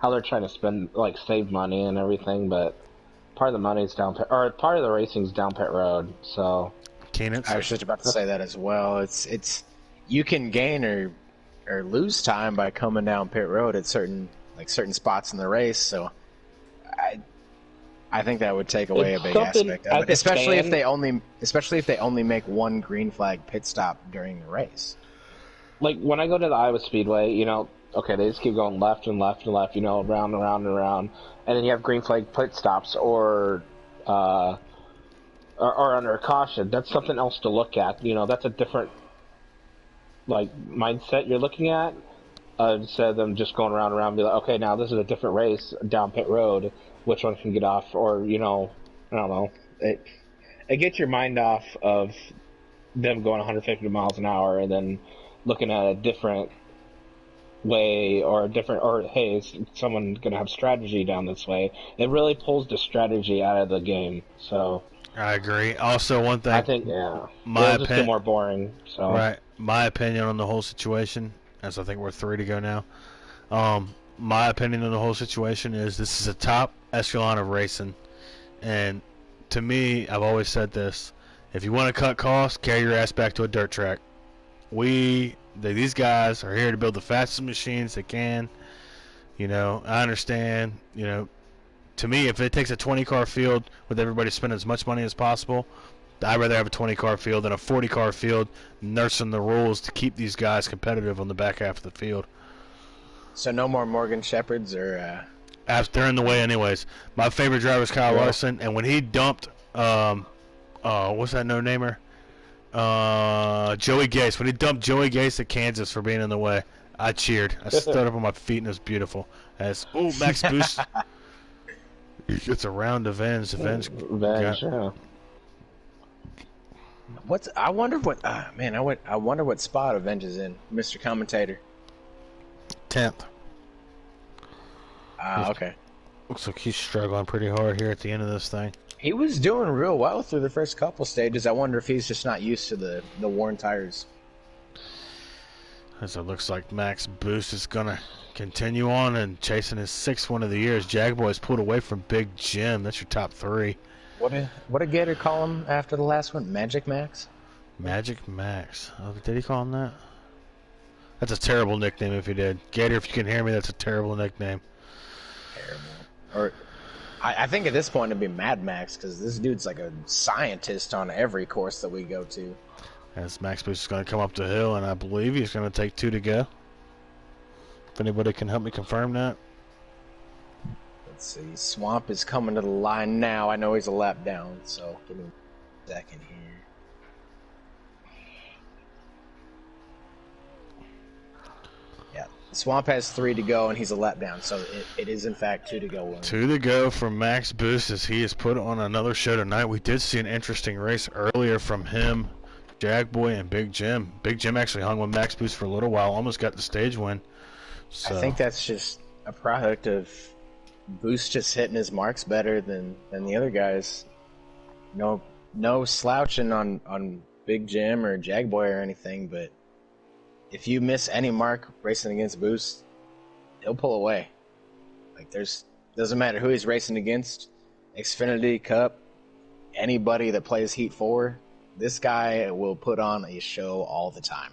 they're trying to save money and everything, but part of the money's down pit, or part of the racing's down pit road. So I was just about to say that as well. It's you can gain or lose time by coming down pit road at certain spots in the race. So I think that would take away a big aspect of it, especially if they only make 1 green flag pit stop during the race. Like when I go to the Iowa Speedway, okay, they just keep going left and left and left, around and around and around, and then you have green flag pit stops or under a caution. That's something else to look at. That's a different mindset you're looking at. Instead of them just going around and around and be like, okay, now this is a different race down pit road, which one can get off, or, I don't know. It gets your mind off of them going 150 miles an hour and then looking at a different way or hey, is someone going to have strategy down this way? It really pulls the strategy out of the game, so... I agree. Also, one thing... I think, yeah. It'll just get more boring, so... Right. My opinion on the whole situation, as I think we're 3 to go now, my opinion on the whole situation is this is a top echelon of racing. And to me, I've always said this, if you want to cut costs, carry your ass back to a dirt track. These guys are here to build the fastest machines they can. I understand, to me, if it takes a 20-car field with everybody spending as much money as possible, I'd rather have a 20-car field than a 40-car field nursing the rules to keep these guys competitive on the back half of the field. So no more Morgan Shepherds or... They're in the way anyways. My favorite driver is Kyle Larson, and when he dumped, what's that no-namer? Joey Gase. When he dumped Joey Gase at Kansas for being in the way, I cheered. I stood up on my feet, and it was beautiful. Max Boost gets a round of Venge. Yeah. I wonder what spot Avenge is in, Mr. Commentator. 10th. Okay. Looks like he's struggling pretty hard here at the end of this thing. He was doing real well through the first couple stages. I wonder if he's just not used to the worn tires. As it looks like Max Boost is going to continue on and chasing his 6th win of the year as Jagboy's pulled away from Big Jim. That's your top 3. What did Gator call him after the last one? Magic Max? Magic Max. Oh, did he call him that? That's a terrible nickname if he did. Gator, if you can hear me, that's a terrible nickname. Terrible. Or I think at this point it'd be Mad Max, because this dude's like a scientist on every course that we go to. As Max Boost is going to come up the hill, and I believe he's going to take 2 to go. If anybody can help me confirm that. Let's see. Swamp is coming to the line now. I know he's a lap down, so give me a second here. Yeah, Swamp has 3 to go, and he's a letdown, so it is in fact 2 to go. 2 to go from Max Boost as he has put on another show tonight. We did see an interesting race earlier from him, Jagboy, and Big Jim. Big Jim actually hung with Max Boost for a little while, almost got the stage win. So. I think that's just a product of Boost just hitting his marks better than the other guys. No slouching on Big Jim or Jagboy or anything, but if you miss any mark racing against Boost, he'll pull away. Like doesn't matter who he's racing against, Xfinity, Cup, anybody that plays Heat 4, this guy will put on a show all the time.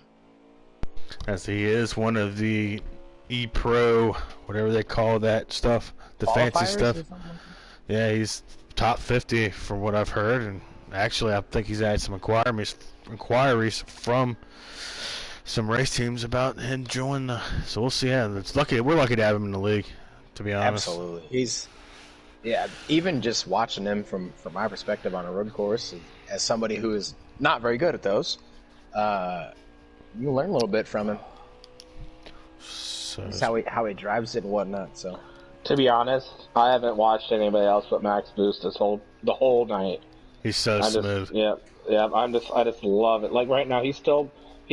As he is one of the E-Pro, whatever they call that stuff, the fancy stuff. Yeah, he's top 50 from what I've heard, and actually I think he's had some inquiries from some race teams about him joining so we'll see. Yeah, it's lucky. We're lucky to have him in the league, to be honest. Absolutely. Even just watching him from my perspective on a road course, as somebody who is not very good at those, you learn a little bit from him. So that's how he drives it and whatnot. So, to be honest, I haven't watched anybody else but Max Boost the whole night. He's so smooth. Yeah. I just love it. Like right now, he's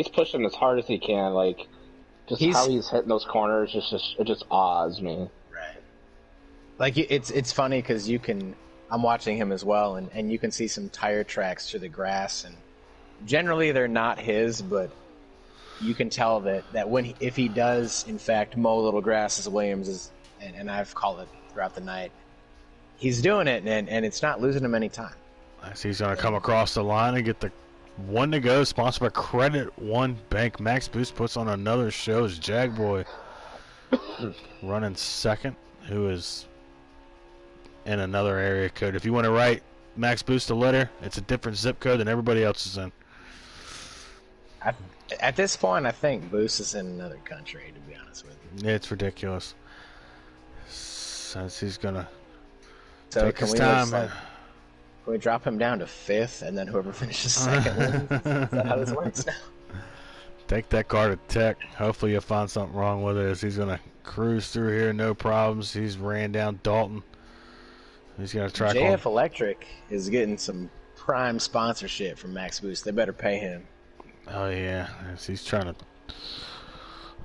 pushing as hard as he can. Like how he's hitting those corners, it just awes me. Right. Like it's funny because I'm watching him as well, and you can see some tire tracks through the grass, and generally they're not his, but you can tell that if he does in fact mow a little grass, as Williams is, and I've called it throughout the night, he's doing it, and it's not losing him any time. He's going to come across the line and get the 1 to go, sponsored by Credit One Bank. Max Boost puts on another show as Jagboy running second, who is in another area code. If you want to write Max Boost a letter, it's a different zip code than everybody else is in. At this point, I think Boost is in another country, to be honest with you. It's ridiculous. Since he's going to take his time. Can we drop him down to 5th, and then whoever finishes second wins? Is that how this works now? Take that car to Tech. Hopefully you'll find something wrong with it, as he's going to cruise through here, no problems. He's ran down Dalton. He's going to try. JF Electric is getting some prime sponsorship from Max Boost. They better pay him. Oh, yeah. He's trying to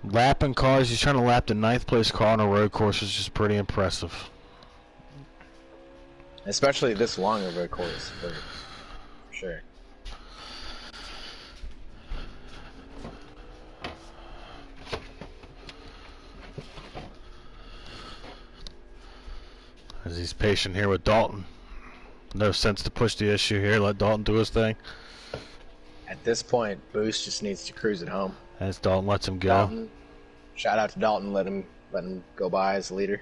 lapping cars. He's trying to lap the 9th place car on a road course, which is pretty impressive. Especially this long of a course, for sure. As he's patient here with Dalton. No sense to push the issue here. Let Dalton do his thing. At this point, Boost just needs to cruise it home. As Dalton lets him go. Dalton, shout out to Dalton. Let him go by as the leader.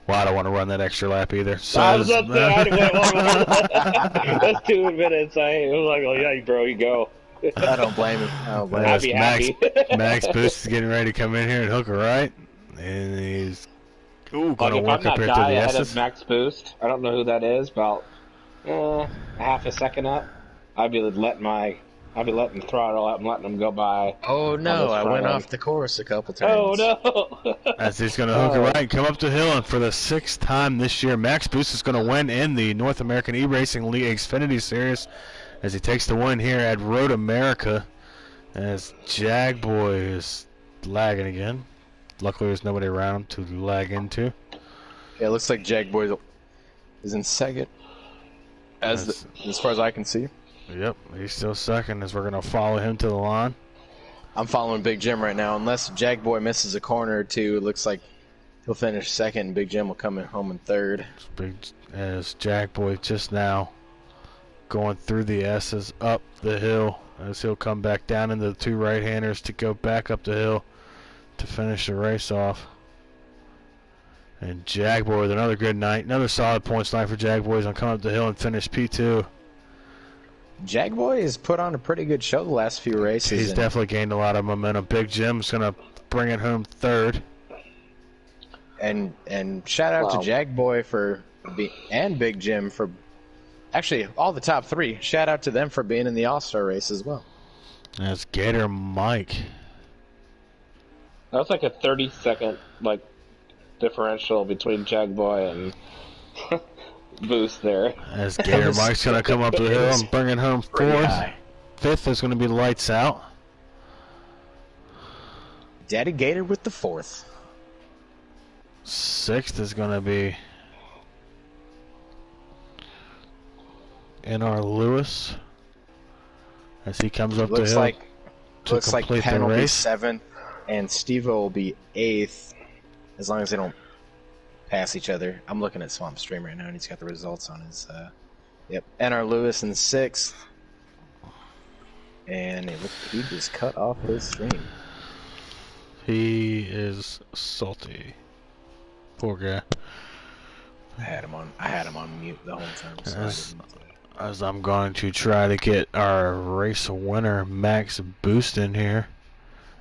Well, I don't want to run that extra lap either. So I was up there. That's 2 minutes. I was like, oh yeah, bro, you go. I don't blame him. I'd be happy. Max Boost is getting ready to come in here and hook a right, and he's going to work up here to the ahead S's. of Max Boost. I don't know who that is. About half a second up. I'd be letting the throttle out and letting them go by. Oh no, I went off the course a couple times. Oh no! As he's going to hook a right and come up the hill, and for the 6th time this year, Max Boost is going to win in the North American eRacing League Xfinity Series as he takes the win here at Road America. As Jagboy is lagging again. Luckily, there's nobody around to lag into. Yeah, it looks like Jagboy is in second, as far as I can see. Yep, he's still second as we're going to follow him to the line. I'm following Big Jim right now. Unless Jagboy misses a corner or two, it looks like he'll finish second. Big Jim will come in home in 3rd. As Jagboy just now going through the S's up the hill, as he'll come back down into the 2 right-handers to go back up the hill to finish the race off. And Jagboy with another good night. Another solid points night for Jagboy. He's going to come up the hill and finish P2. Jagboy has put on a pretty good show the last few races. He's definitely gained a lot of momentum. Big Jim's going to bring it home 3rd. And shout out to Jagboy and Big Jim for actually all the top 3. Shout out to them for being in the All-Star race as well. That's Gator Mike. That was like a 30-second differential between Jagboy and Boost there. As Gator Mike's going to come up the hill and bring it home fourth. High. Fifth is going to be lights out. Daddy Gator with the fourth. Sixth is going to be NR Lewis as he comes up the hill Looks like complete Penn the will be race. seventh, and Steve will be eighth, as long as they don't pass each other. I'm looking at Swamp Stream right now, and he's got the results on his. Yep, NR Lewis in sixth, and he just cut off his stream. He is salty. Poor guy. I had him on mute the whole time. So As I'm going to try to get our race winner Max Boost in here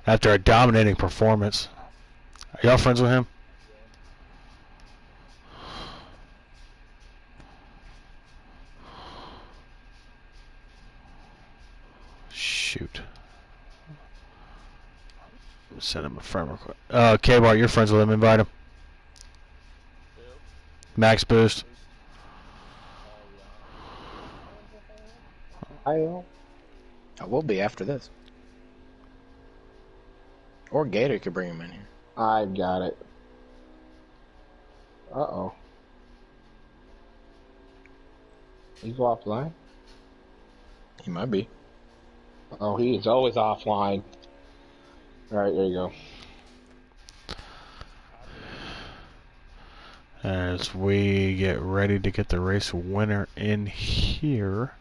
after a dominating performance. Are y'all friends with him? Shoot. Send him a friend request. K-Bar, you're friends with him. Invite him. Max Boost. I will be after this. Or Gator could bring him in here. I've got it. Uh-oh. You go offline? He might be. Oh, he is always offline. Alright, there you go. As we get ready to get the race winner in here.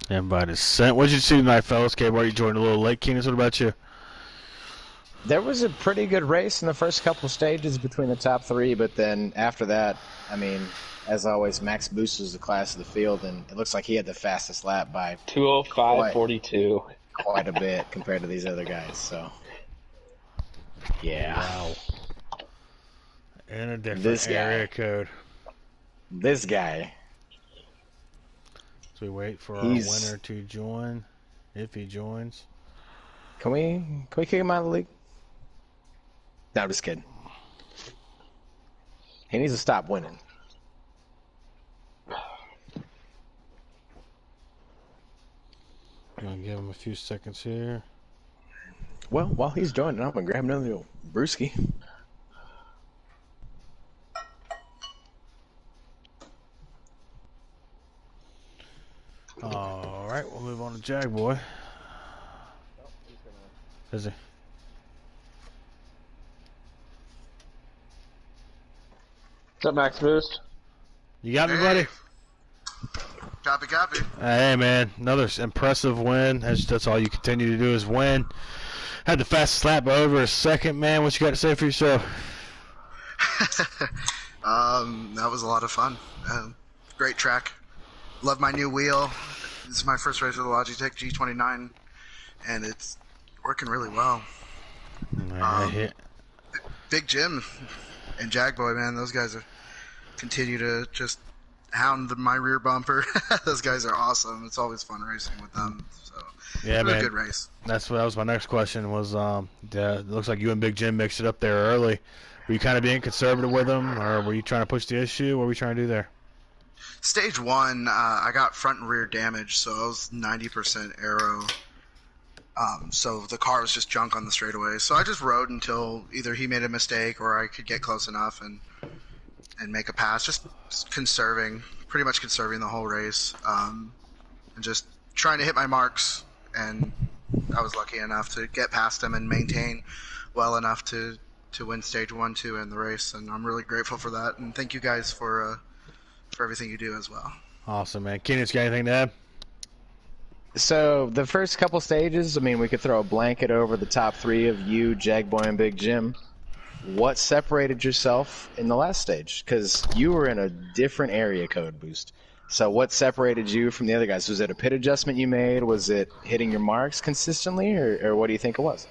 Invite is sent. What did you see tonight, fellas? K-Bar, you joined a little late. Keenan, what about you? There was a pretty good race in the first couple stages between the top three, but then after that, I mean, as always, Max Boost was the class of the field, and it looks like he had the fastest lap by 2:05.42. quite a bit compared to these other guys. So, yeah. Wow. In a different area code. This guy. So we wait for our winner to join, if he joins. Can we kick him out of the league? No, I'm just kidding. He needs to stop winning. I'm gonna give him a few seconds here. Well, while he's joining, I'm gonna grab another little brewski. Alright, we'll move on to Jagboy. Is he? What's up, Max Boost? You got me, buddy? Copy. Hey, man. Another impressive win. That's all you continue to do is win. Had the fastest lap by over a second, man. What you got to say for yourself? That was a lot of fun. Great track. Love my new wheel. This is my first race with the Logitech G29, and it's working really well. Big Jim and Jagboy, man, those guys continue to just hound my rear bumper. Those guys are awesome. It's always fun racing with them. So yeah, man. A good race. That was my next question. Was it looks like you and Big Jim mixed it up there early. Were you kind of being conservative with them, or were you trying to push the issue? What were we trying to do there? Stage one, I got front and rear damage, so I was 90% aero. So the car was just junk on the straightaway. So I just rode until either he made a mistake or I could get close enough and make a pass. Just pretty much conserving the whole race, and just trying to hit my marks. And I was lucky enough to get past him and maintain well enough to win stage 1, 2 in the race. And I'm really grateful for that. And thank you guys for everything you do as well. Awesome, man. Keenan, you got anything to add? So the first couple stages, I mean, we could throw a blanket over the top three of you, Jagboy, and Big Jim. What separated yourself in the last stage? Because you were in a different area code, Boost. So what separated you from the other guys? Was it a pit adjustment you made? Was it hitting your marks consistently, or what do you think it was?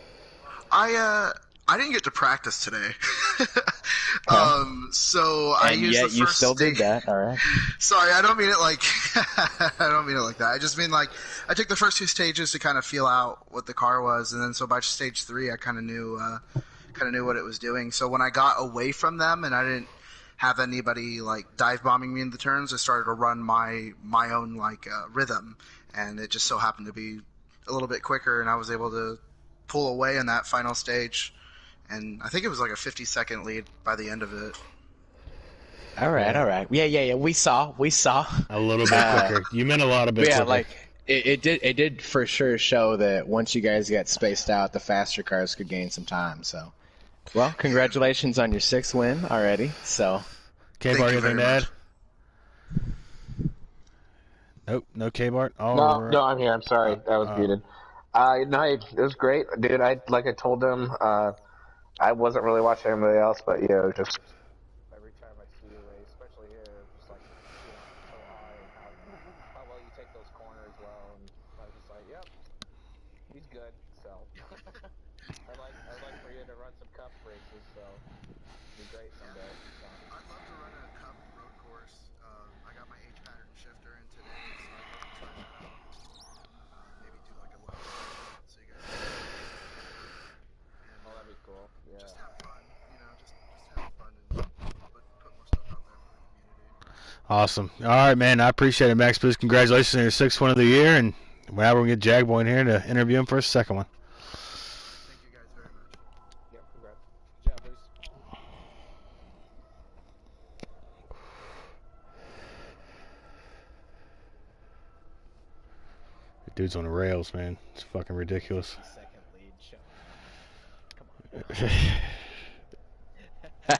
I I didn't get to practice today. So and I used yet the you first still stage. did that. All right. Sorry, I don't mean it like I don't mean it like that. I just mean like I took the first 2 stages to kind of feel out what the car was, and then so by stage 3, I kind of knew what it was doing. So when I got away from them and I didn't have anybody like dive bombing me in the turns, I started to run my own like rhythm, and it just so happened to be a little bit quicker, and I was able to pull away in that final stage. And I think it was like a 50-second lead by the end of it. All right. Yeah. All right. Yeah. We saw. A little bit quicker. You meant a lot of bit Yeah, quicker. like it did for sure show that once you guys got spaced out, the faster cars could gain some time. So, well, congratulations on your 6th win already. So, K-Bart, you anything to very add? much. Nope, no K-Bart. All No, right. no, I'm here. I'm sorry, I was muted. No, it was great, dude. I told them, I wasn't really watching anybody else, but just every time I see a race, especially here, just like so high and how well you take those corners well, and I was just like, yep, he's good. So I'd like for you to run some cup races, so it'd be great someday. So. I'd love to run a cup road course. I got my H pattern shifter in today, so I'd love to try that out. Maybe do like a local tournament so you guys can and Oh, that'd be cool. Yeah. just have fun. Just have fun and put more stuff out there for the community. Awesome. All right, man. I appreciate it, Max Boost. Congratulations on your 6th one of the year, and now we're gonna get Jagboy in here to interview him for his 2nd one. Thank you guys very much. Yep. Congrats. Good job, Bruce. The dude's on the rails, man. It's fucking ridiculous. second lead show. Come on.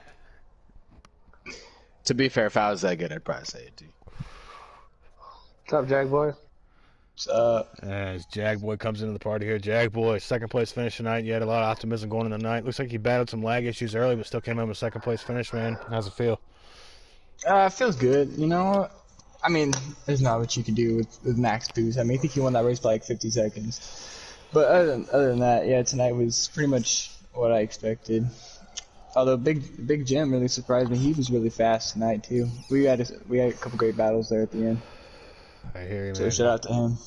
To be fair, if I was that good, I'd probably say it too. What's up, Jagboy? As Jagboy comes into the party here, Jagboy, 2nd place finish tonight. You had a lot of optimism going in the night. Looks like you battled some lag issues early, but still came in with 2nd place finish, man. How's it feel? It feels good. You know, I mean, there's not much you can do with Max Boost. I mean, I think he won that race by like 50 seconds. But other than that, yeah, tonight was pretty much what I expected. Although Big Jim really surprised me. He was really fast tonight too. We had a couple great battles there at the end. I hear you, man. So shout out to him.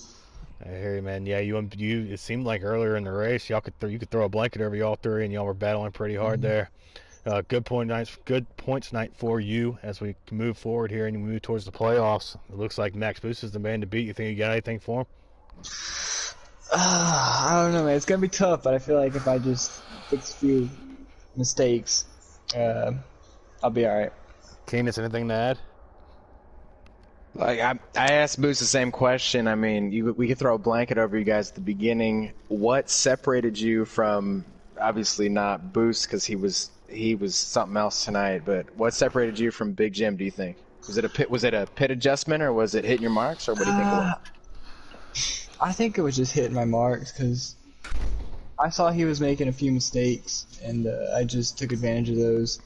I hear you, man. Yeah, you. It seemed like earlier in the race, you could throw a blanket over y'all 3, and y'all were battling pretty hard there. Good points night for you as we move forward here and you move towards the playoffs. It looks like Max Boost is the man to beat. You think you got anything for him? I don't know, man. It's gonna be tough, but I feel like if I just fix a few mistakes, I'll be all right. Keenan, anything to add? Like I asked Boost the same question. I mean, we could throw a blanket over you guys at the beginning. What separated you from obviously not Boost because he was something else tonight? But what separated you from Big Jim? Do you think was it a pit adjustment or was it hitting your marks or what do you think it was? I think it was just hitting my marks because I saw he was making a few mistakes and I just took advantage of those,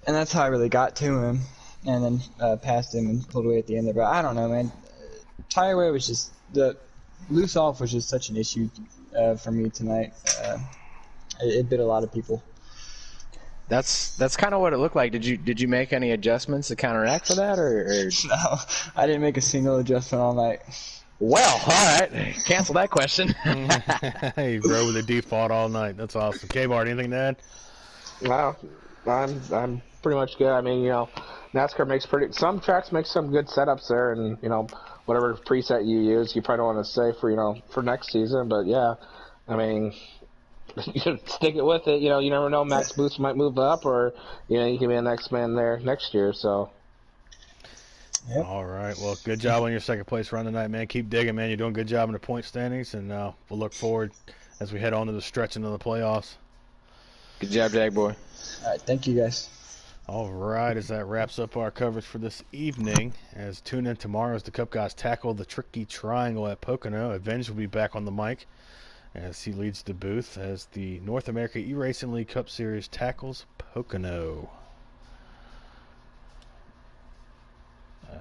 and that's how I really got to him. And then passed him and pulled away at the end there. But I don't know, man. Tire wear was just the loose off was just such an issue for me tonight. It bit a lot of people. That's kind of what it looked like. Did you make any adjustments to counteract for that, or? No, I didn't make a single adjustment all night. Well, all right. Cancel that question. You rode with a default all night. That's awesome. K-Bart, anything to add? Well, I'm pretty much good. I mean, NASCAR makes some tracks make some good setups there, and whatever preset you use, you probably don't want to say for next season, but yeah, I mean, you can stick it with it. You never know. Max Boost might move up, or you can be the next man there next year. So. Yep. All right. Well, good job on your 2nd place run tonight, man. Keep digging, man. You're doing a good job in the point standings, and we'll look forward as we head on to the stretch into the playoffs. Good job, Jagboy. All right, thank you guys. All right, as that wraps up our coverage for this evening, as tune in tomorrow as the Cup guys tackle the tricky triangle at Pocono. Avenge will be back on the mic as he leads the booth as the North America eRacing League Cup Series tackles Pocono.